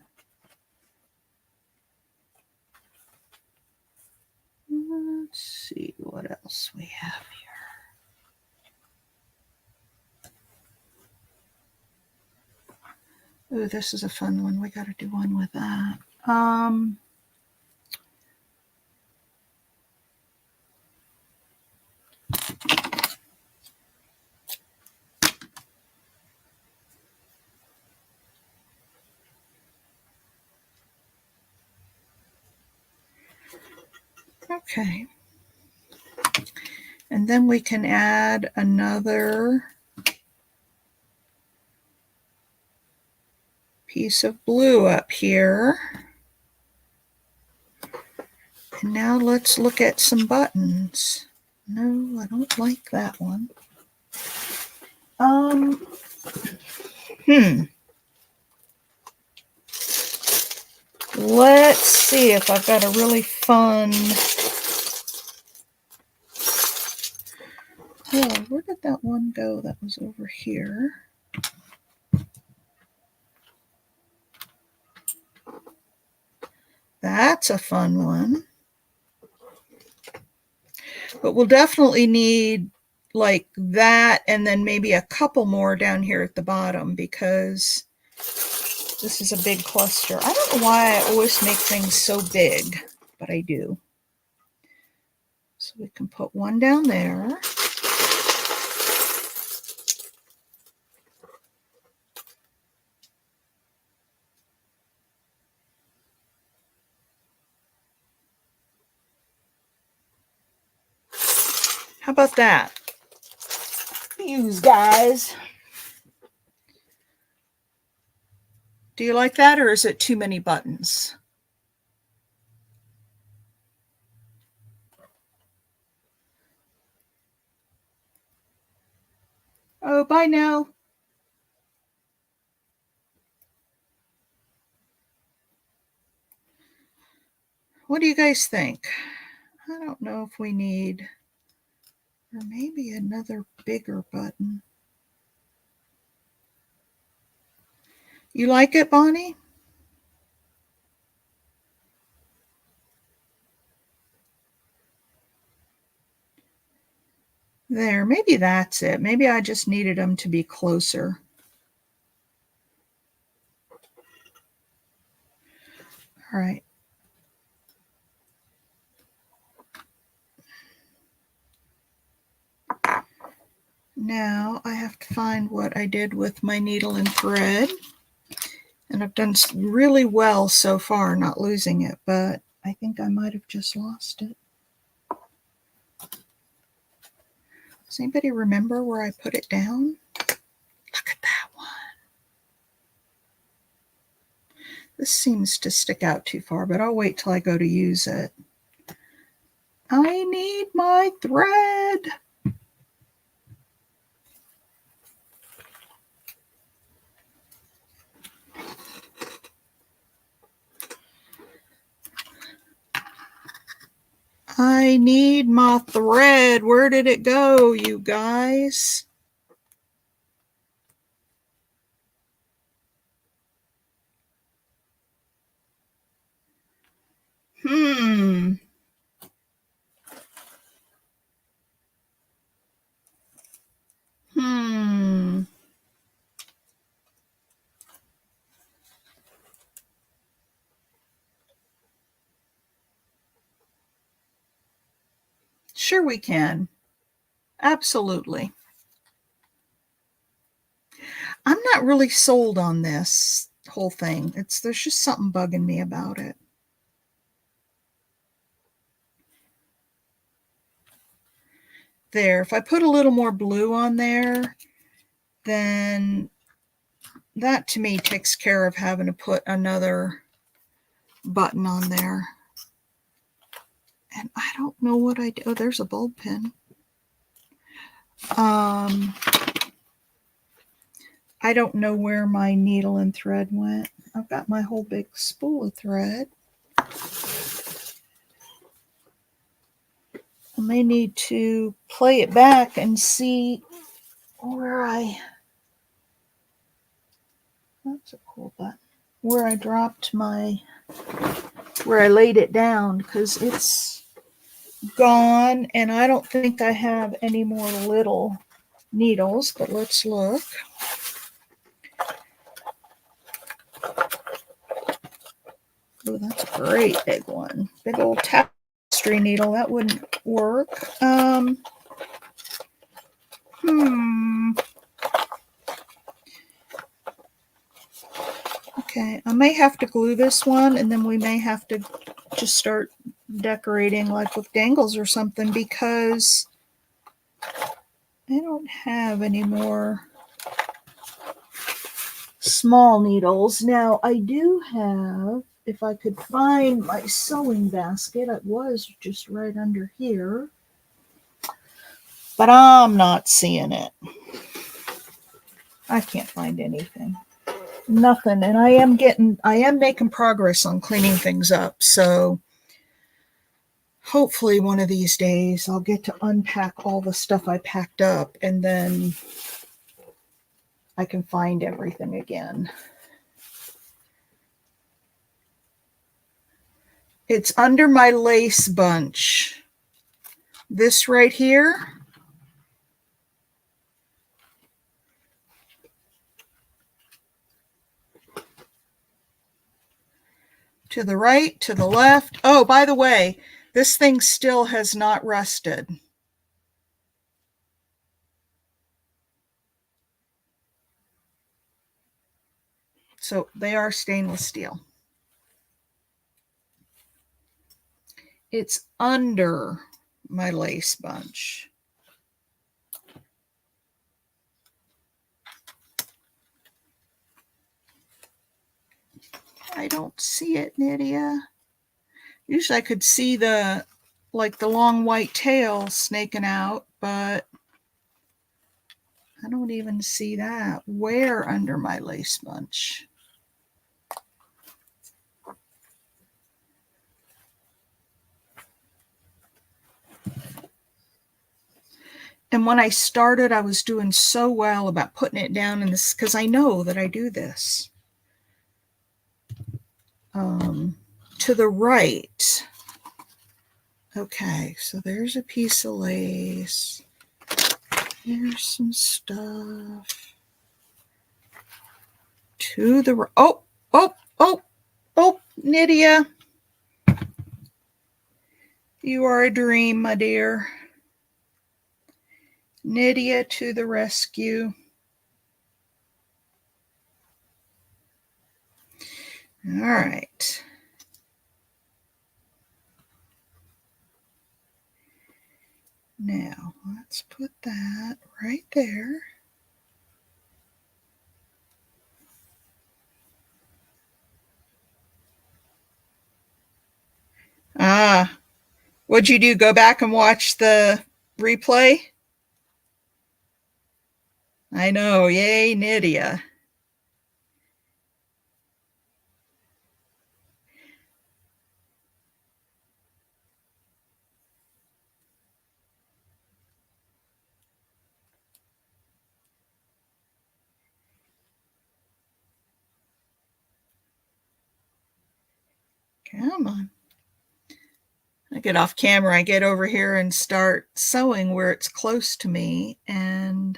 Let's see what else we have here. Ooh, this is a fun one. We got to do one with that. Okay. And then we can add another piece of blue up here. And now let's look at some buttons. No, I don't like that one. Let's see if I've got a really fun. Oh, where did that one go? That was over here. That's a fun one. But we'll definitely need like that and then maybe a couple more down here at the bottom because this is a big cluster. I don't know why I always make things so big, but I do. So we can put one down there. How about that? Use, guys. Do you like that, or is it too many buttons? Oh, bye now. What do you guys think? I don't know if we need, or maybe another bigger button. You like it, Bonnie? There, maybe that's it. Maybe I just needed them to be closer. All right. Now I have to find what I did with my needle and thread. And I've done really well so far not losing it, but I think I might have just lost it. Does anybody remember where I put it down? Look at that one. This seems to stick out too far, but I'll wait till I go to use it. I need my thread. I need my thread. Where did it go, you guys? Hmm. Sure we can. Absolutely. I'm not really sold on this whole thing. There's just something bugging me about it. There, if I put a little more blue on there, then that to me takes care of having to put another button on there. And I don't know what I do. Oh, there's a bulb pin. I don't know where my needle and thread went. I've got my whole big spool of thread. I may need to play it back and see where that's a cool button, where I dropped where I laid it down, because it's gone and I don't think I have any more little needles, but let's look. Oh, that's a great big one. Big old tapestry needle. That wouldn't work. Okay, I may have to glue this one, and then we may have to just start decorating like with dangles or something, because I don't have any more small needles. Now, I do have, if I could find my sewing basket, it was just right under here, but I'm not seeing it. I can't find anything. Nothing. And I am making progress on cleaning things up. So hopefully one of these days I'll get to unpack all the stuff I packed up, and then I can find everything again. It's under my lace bunch. This right here. To the right, to the left. Oh, by the way, this thing still has not rusted. So they are stainless steel. It's under my lace bunch. I don't see it, Nydia. Usually I could see the long white tail snaking out, but I don't even see that. Where under my lace bunch? And when I started, I was doing so well about putting it down in this, because I know that I do this. To the right. Okay, so there's a piece of lace. Here's some stuff. To the right. Oh, Nydia. You are a dream, my dear. Nydia to the rescue. All right. Now, let's put that right there. What'd you do? Go back and watch the replay? I know. Yay, Nydia. Come on. I get off camera, I get over here and start sewing where it's close to me, and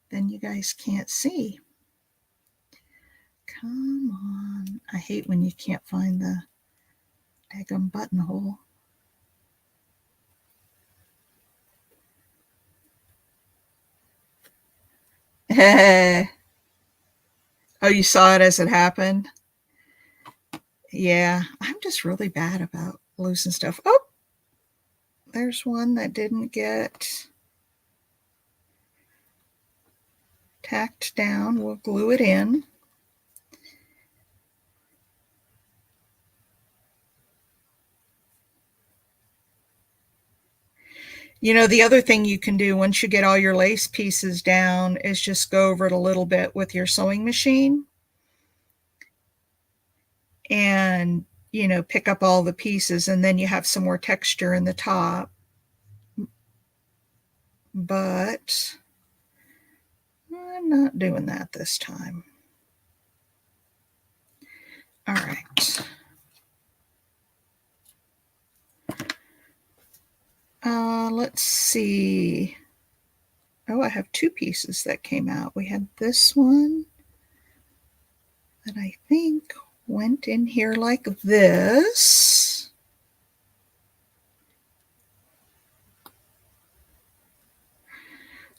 then you guys can't see. Come on. I hate when you can't find the daggum buttonhole. Oh, you saw it as it happened? Yeah, I'm just really bad about losing stuff. Oh, there's one that didn't get tacked down. We'll glue it in. You know, the other thing you can do once you get all your lace pieces down is just go over it a little bit with your sewing machine and, you know, pick up all the pieces, and then you have some more texture in the top. But I'm not doing that this time. All right. Let's see. Oh, I have two pieces that came out. We had this one that I think went in here like this.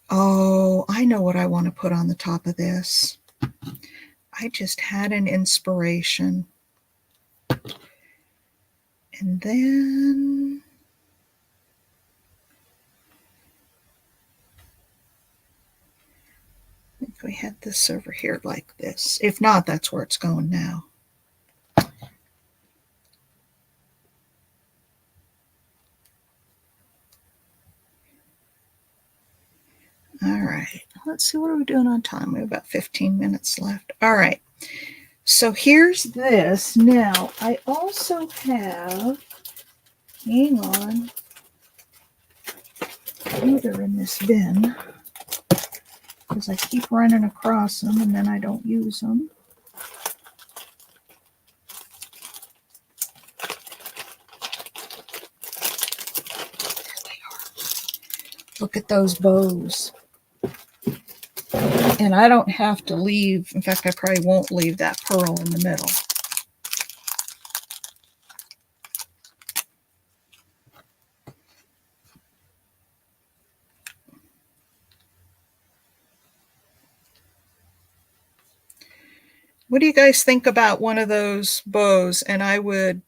Oh, I know what I want to put on the top of this. I just had an inspiration. And then I think we had this over here like this. If not, that's where it's going now. All right, let's see, what are we doing on time? We have about 15 minutes left. All right, so here's this. Now, I also have, hang on, I know they're in this bin because I keep running across them and then I don't use them. There they are. Look at those bows. And I don't have to leave. In fact, I probably won't leave that pearl in the middle. What do you guys think about one of those bows? And I would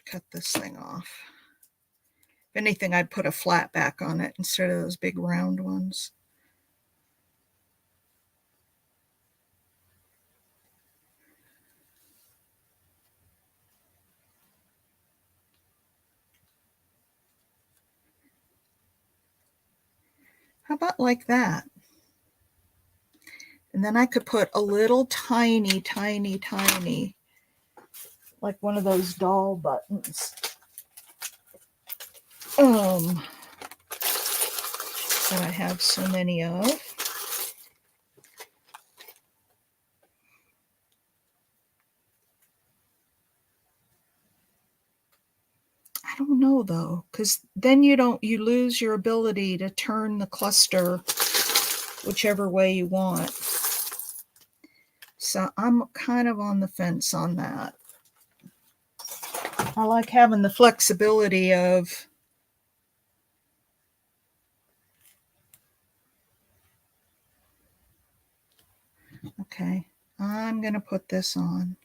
cut this thing off. If anything, I'd put a flat back on it instead of those big round ones. How about like that? And then I could put a little tiny, like one of those doll buttons. That I have so many of. I don't know though, because then you lose your ability to turn the cluster whichever way you want. So I'm kind of on the fence on that. I like having the flexibility of okay, I'm going to put this on.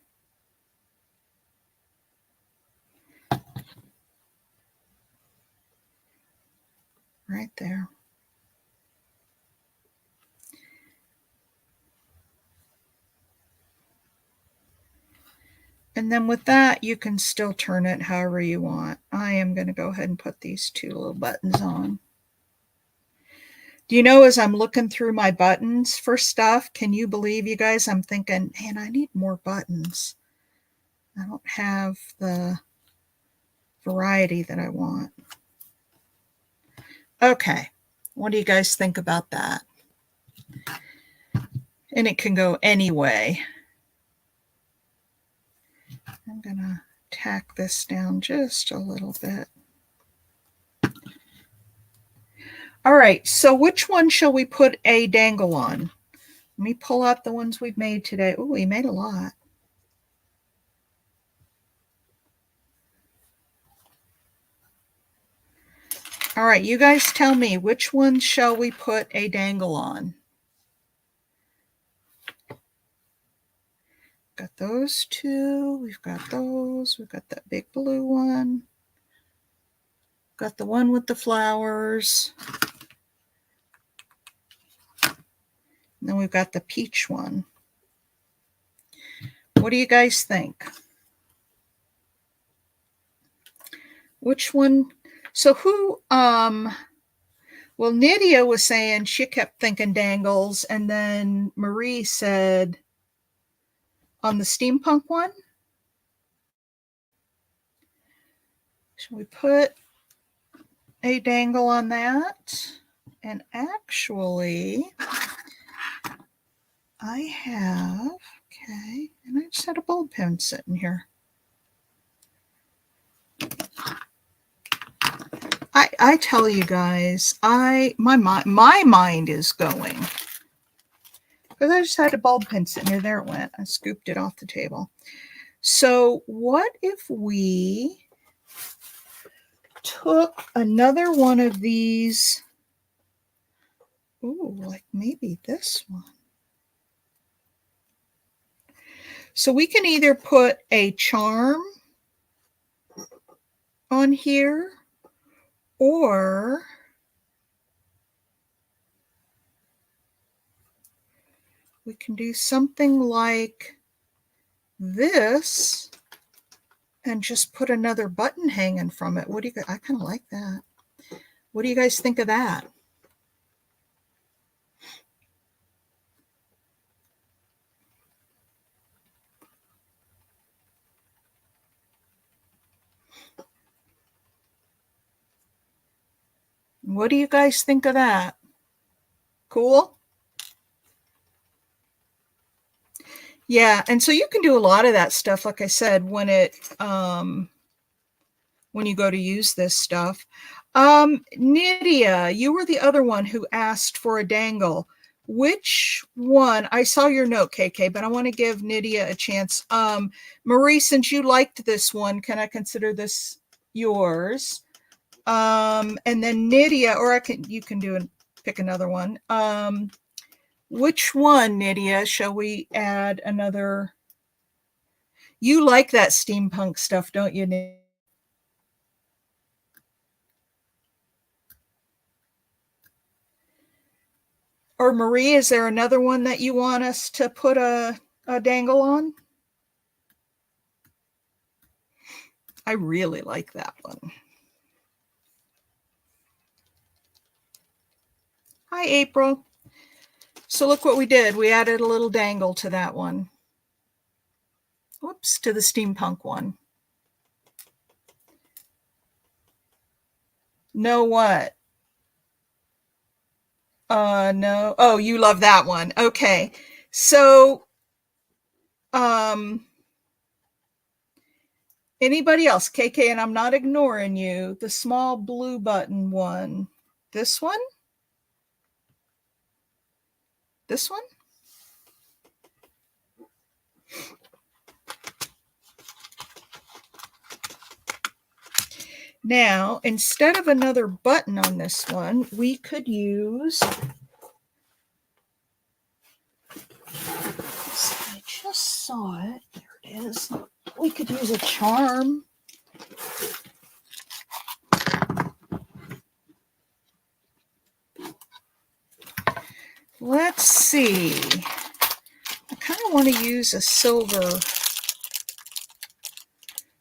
Right there. And then with that, you can still turn it however you want. I am going to go ahead and put these two little buttons on. Do you know, as I'm looking through my buttons for stuff, can you believe, you guys, I'm thinking, man, I need more buttons. I don't have the variety that I want. Okay, what do you guys think about that? And it can go any way. I'm gonna tack this down just a little bit. All right, so which one shall we put a dangle on? Let me pull out the ones we've made today. Oh, we made a lot. All right, you guys tell me, which one shall we put a dangle on? Got those two. We've got those. We've got that big blue one. Got the one with the flowers. And then we've got the peach one. What do you guys think? Which one? So who, well, Nydia was saying she kept thinking dangles, and then Marie said on the steampunk one. Shall we put a dangle on that? And actually, I have, okay, and I just had a bulb pen sitting here. I tell you guys, my mind is going. Because I just had a bulb pen sitting here. There it went. I scooped it off the table. So what if we took another one of these? Ooh, like maybe this one. So we can either put a charm on here, or we can do something like this and just put another button hanging from it. What do you guys? I kind of like that. What do you guys think of that? What do you guys think of that? Cool? Yeah, and so you can do a lot of that stuff, like I said, when you go to use this stuff. Nydia, you were the other one who asked for a dangle. Which one? I saw your note, KK, but I want to give Nydia a chance. Marie, since you liked this one, can I consider this yours? And then Nydia, or you can pick another one. Which one, Nydia? Shall we add another? You like that steampunk stuff, don't you, Nydia? Or Marie, is there another one that you want us to put a dangle on? I really like that one. Hi, April. So look what we did. We added a little dangle to that one. Whoops, to the steampunk one. No what? No. Oh, you love that one. Okay. So, anybody else? KK, and I'm not ignoring you. The small blue button one. This one? This one? Now, instead of another button on this one, we could use, I just saw it. There it is. We could use a charm. Let's see. I kind of want to use a silver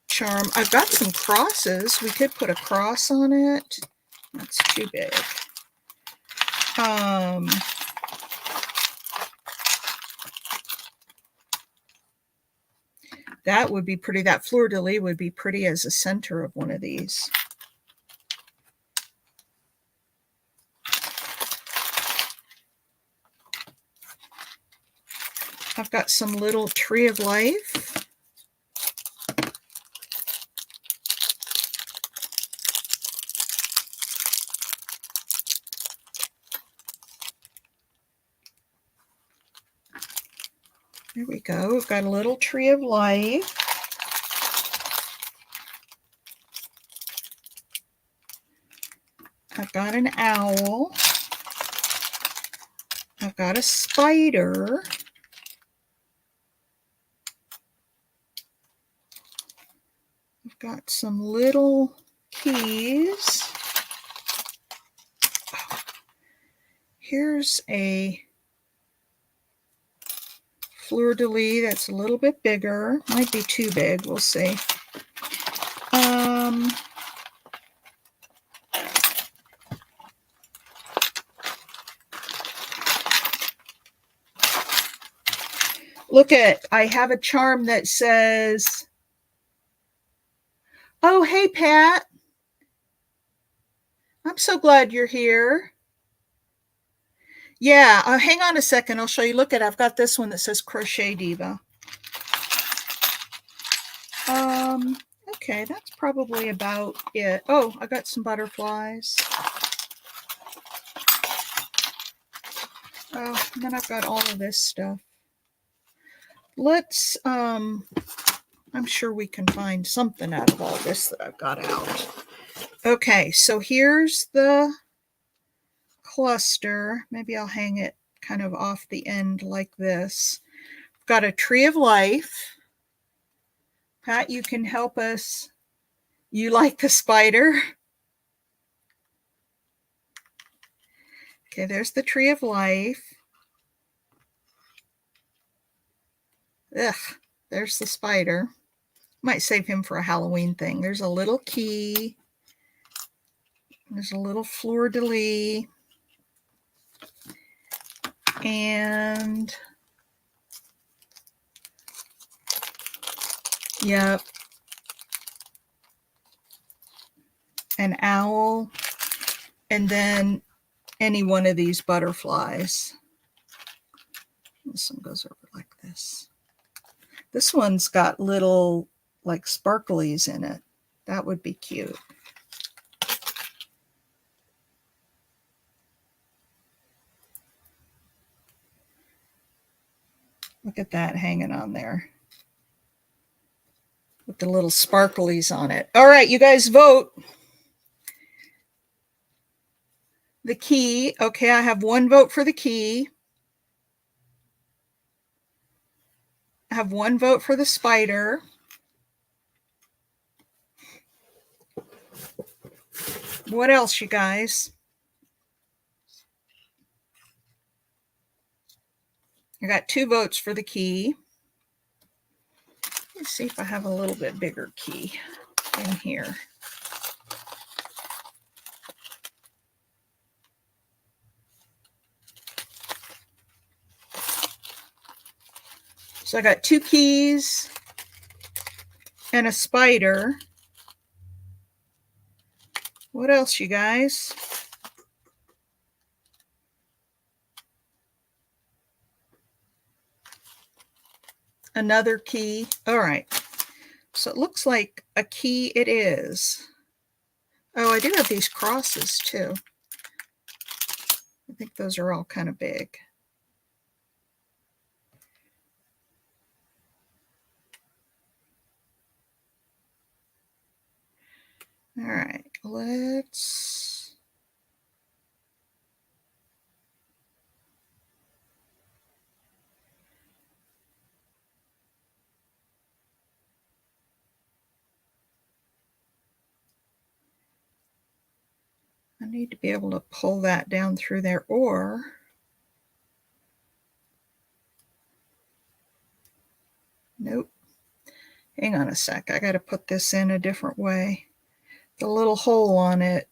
charm. I've got some crosses. We could put a cross on it. That's too big. That would be pretty. That fleur-de-lis would be pretty as a center of one of these. I've got some little tree of life. There we go. We've got a little tree of life. I've got an owl. I've got a spider. I've got some little keys. Here's a fleur-de-lis that's a little bit bigger. Might be too big, we'll see. Look at, I have a charm that says, oh, hey, Pat. I'm so glad you're here. Yeah, hang on a second. I'll show you. Look at, I've got this one that says Crochet Diva. Okay, that's probably about it. Oh, I got some butterflies. Oh, and then I've got all of this stuff. Let's, I'm sure we can find something out of all this that I've got out. Okay, so here's the cluster. Maybe I'll hang it kind of off the end like this. I've got a tree of life. Pat, you can help us. You like the spider? Okay, there's the tree of life. Ugh, there's the spider. Might save him for a Halloween thing. There's a little key. There's a little fleur-de-lis. And yep, an owl, and then any one of these butterflies. This one goes over like this. This one's got little like sparklies in it. That would be cute. Look at that hanging on there with the little sparklies on it. All right, you guys vote. The key. Okay, I have one vote for the key. I have one vote for the spider. What else, you guys? I got 2 votes for the key. Let's see if I have a little bit bigger key in here. So I got 2 keys and a spider. What else, you guys? Another key. All right. So it looks like a key it is. Oh, I do have these crosses too. I think those are all kind of big. All right, let's... I need to be able to pull that down through there, or... Nope. Hang on a sec. I got to put this in a different way. The little hole on it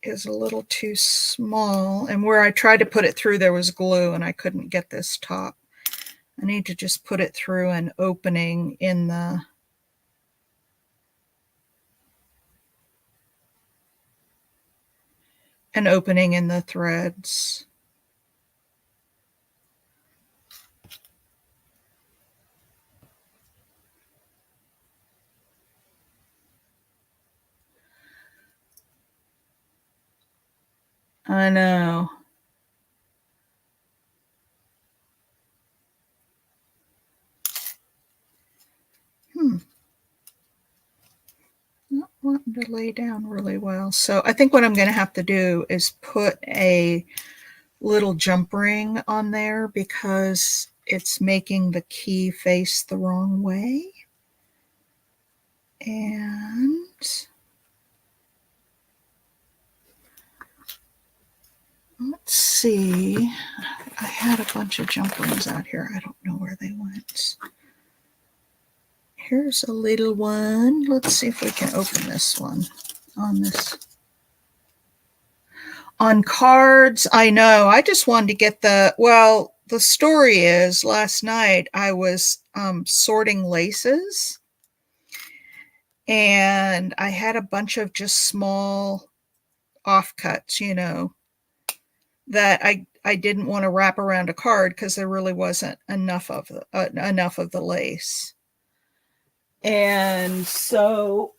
is a little too small, and where I tried to put it through there was glue and I couldn't get this top. I need to just put it through an opening in the threads. I know. Not wanting to lay down really well. So I think what I'm going to have to do is put a little jump ring on there because it's making the key face the wrong way. And let's see. I had a bunch of jump rings out here. I don't know where they went. Here's a little one. Let's see if we can open this one on this. On cards, I know. I just wanted to get the story is last night I was sorting laces and I had a bunch of just small offcuts, that I didn't want to wrap around a card because there really wasn't enough of the lace. And so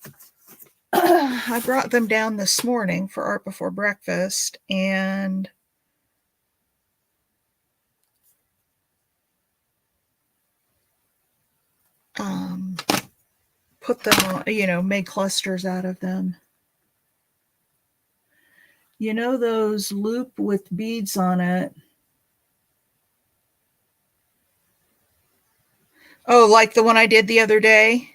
I brought them down this morning for art before breakfast and put them on, made clusters out of them. Those loop with beads on it. Oh, like the one I did the other day?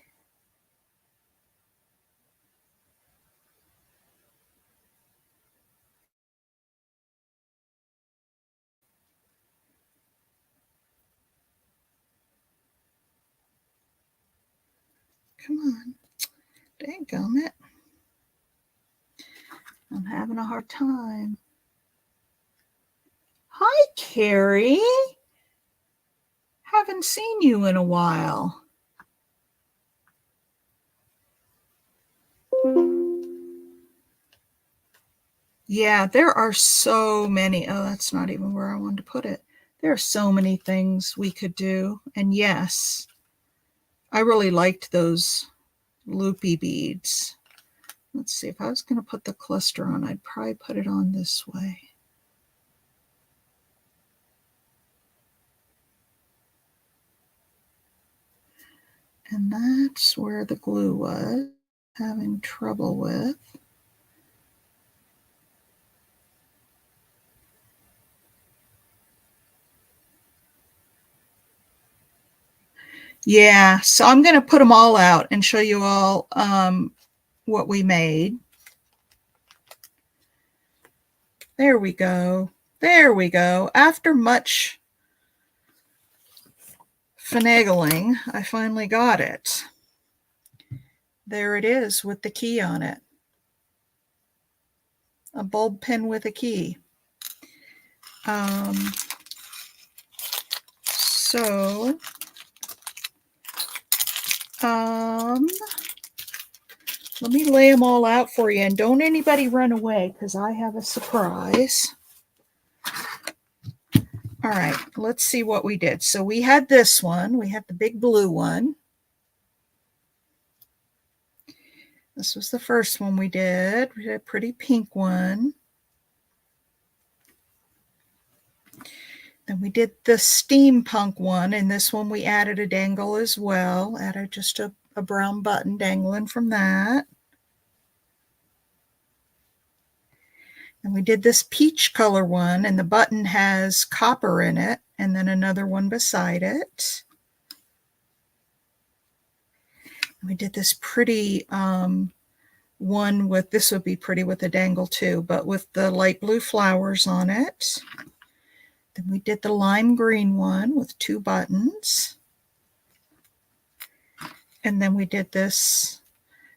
Come on. Dadgummit it. I'm having a hard time. Hi, Carrie. Haven't seen you in a while. Yeah, there are so many. Oh, that's not even where I wanted to put it. There are so many things we could do. And yes, I really liked those loopy beads. Let's see, if I was going to put the cluster on, I'd probably put it on this way. And that's where the glue was having trouble with. Yeah, so I'm going to put them all out and show you all what we made. There we go. There we go. After much finagling, I finally got it. There it is with the key on it. A bulb pin with a key. So let me lay them all out for you, and don't anybody run away because I have a surprise. All right, let's see what we did. So we had this one. We had the big blue one. This was the first one we did. We did a pretty pink one. Then we did the steampunk one, and this one we added a dangle as well. Added just a brown button dangling from that. And we did this peach color one, and the button has copper in it, and then another one beside it. And we did this pretty one with, this would be pretty with a dangle too, but with the light blue flowers on it. Then we did the lime green one with 2 buttons. And then we did this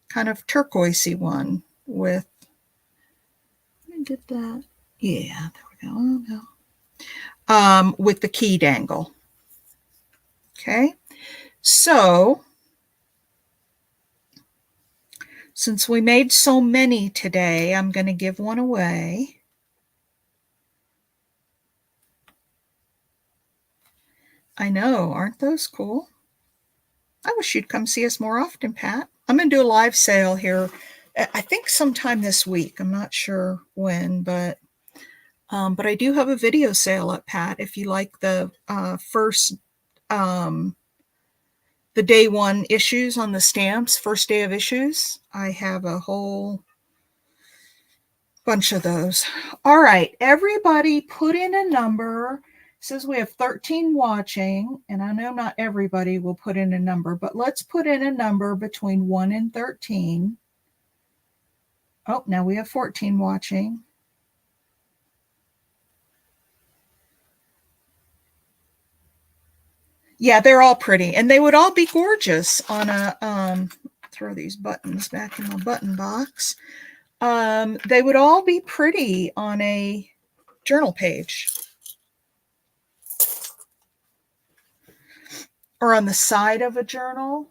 kind of turquoisey one with, let me get that. Yeah, there we go. Oh, no. With the key dangle. Okay. So since we made so many today, I'm going to give one away. I know, aren't those cool? I wish you'd come see us more often, Pat. I'm going to do a live sale here, I think sometime this week. I'm not sure when, but I do have a video sale up, Pat, if you like the first the day one issues on the stamps, first day of issues. I have a whole bunch of those. All right, everybody put in a number. It says we have 13 watching, and I know not everybody will put in a number, but let's put in a number between 1 and 13. Oh, now we have 14 watching. Yeah, they're all pretty, and they would all be gorgeous on a, throw these buttons back in my button box. They would all be pretty on a journal page. Or on the side of a journal.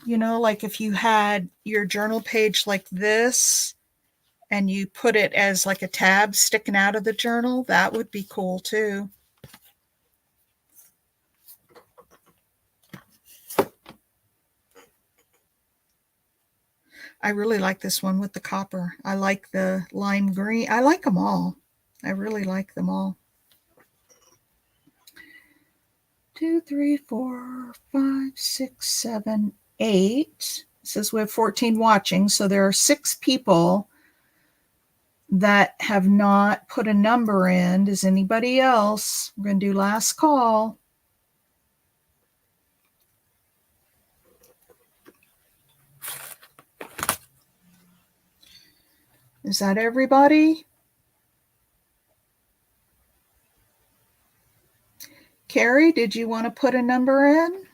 You know, like if you had your journal page like this and you put it as like a tab sticking out of the journal, that would be cool too. I really like this one with the copper. I like the lime green. I like them all. I really like them all. 2, 3, 4, 5, 6, 7, 8. It says we have 14 watching, so there are 6 people that have not put a number in. Does anybody else? We're going to do last call. Is that everybody? Carrie, did you want to put a number in?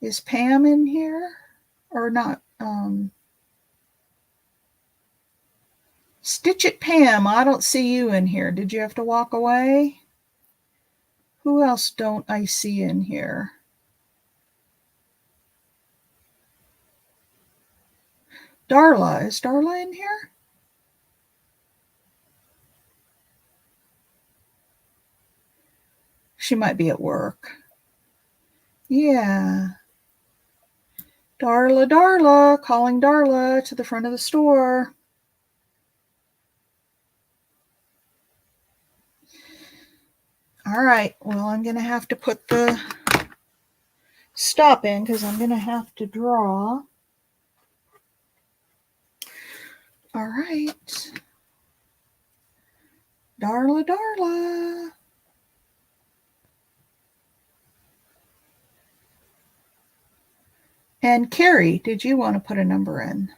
Is Pam in here or not? Stitch It Pam, I don't see you in here. Did you have to walk away? Who else don't I see in here? Darla, is Darla in here? She might be at work. Yeah. Darla, calling Darla to the front of the store. All right, well, I'm going to have to put the stop in because I'm going to have to draw. All right. Darla. And Carrie, did you want to put a number in?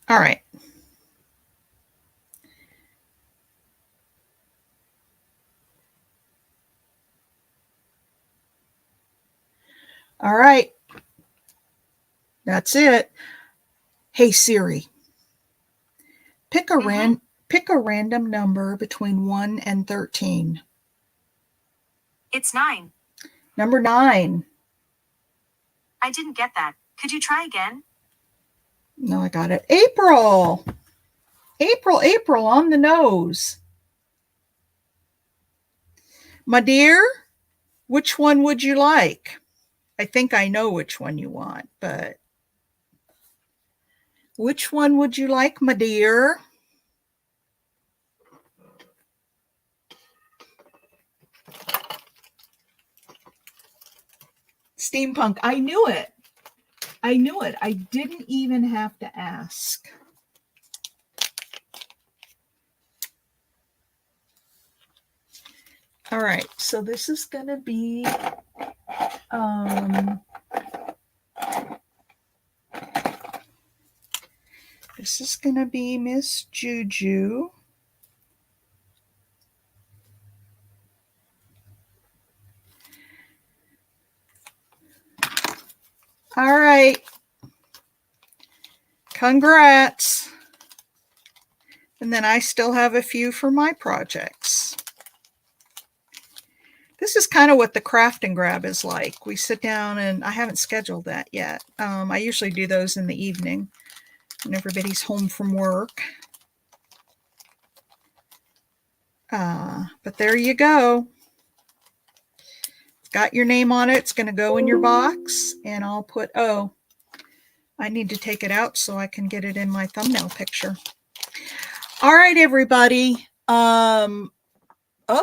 All right. All right. That's it. Hey, Siri, pick a random number between 1 and 13. It's 9. Number 9. I didn't get that. Could you try again? No, I got it. April on the nose. My dear, which one would you like? I think I know which one you want, but which one would you like, my dear? Steampunk. I knew it. I didn't even have to ask. All right, so this is going to be Miss Juju. All right. Congrats. And then I still have a few for my projects. This is kind of what the craft and grab is like. We sit down and I haven't scheduled that yet. I usually do those in the evening when everybody's home from work. But there you go. It's got your name on it. It's going to go in your box. And I'll put, oh, I need to take it out so I can get it in my thumbnail picture. All right, everybody. Oh,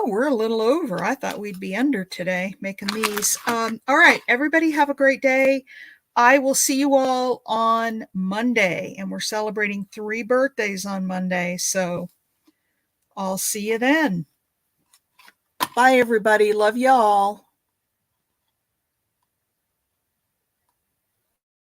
we're a little over. I thought we'd be under today making these. All right, everybody have a great day. I will see you all on Monday, and we're celebrating 3 birthdays on Monday, so I'll see you then. Bye, everybody. Love y'all.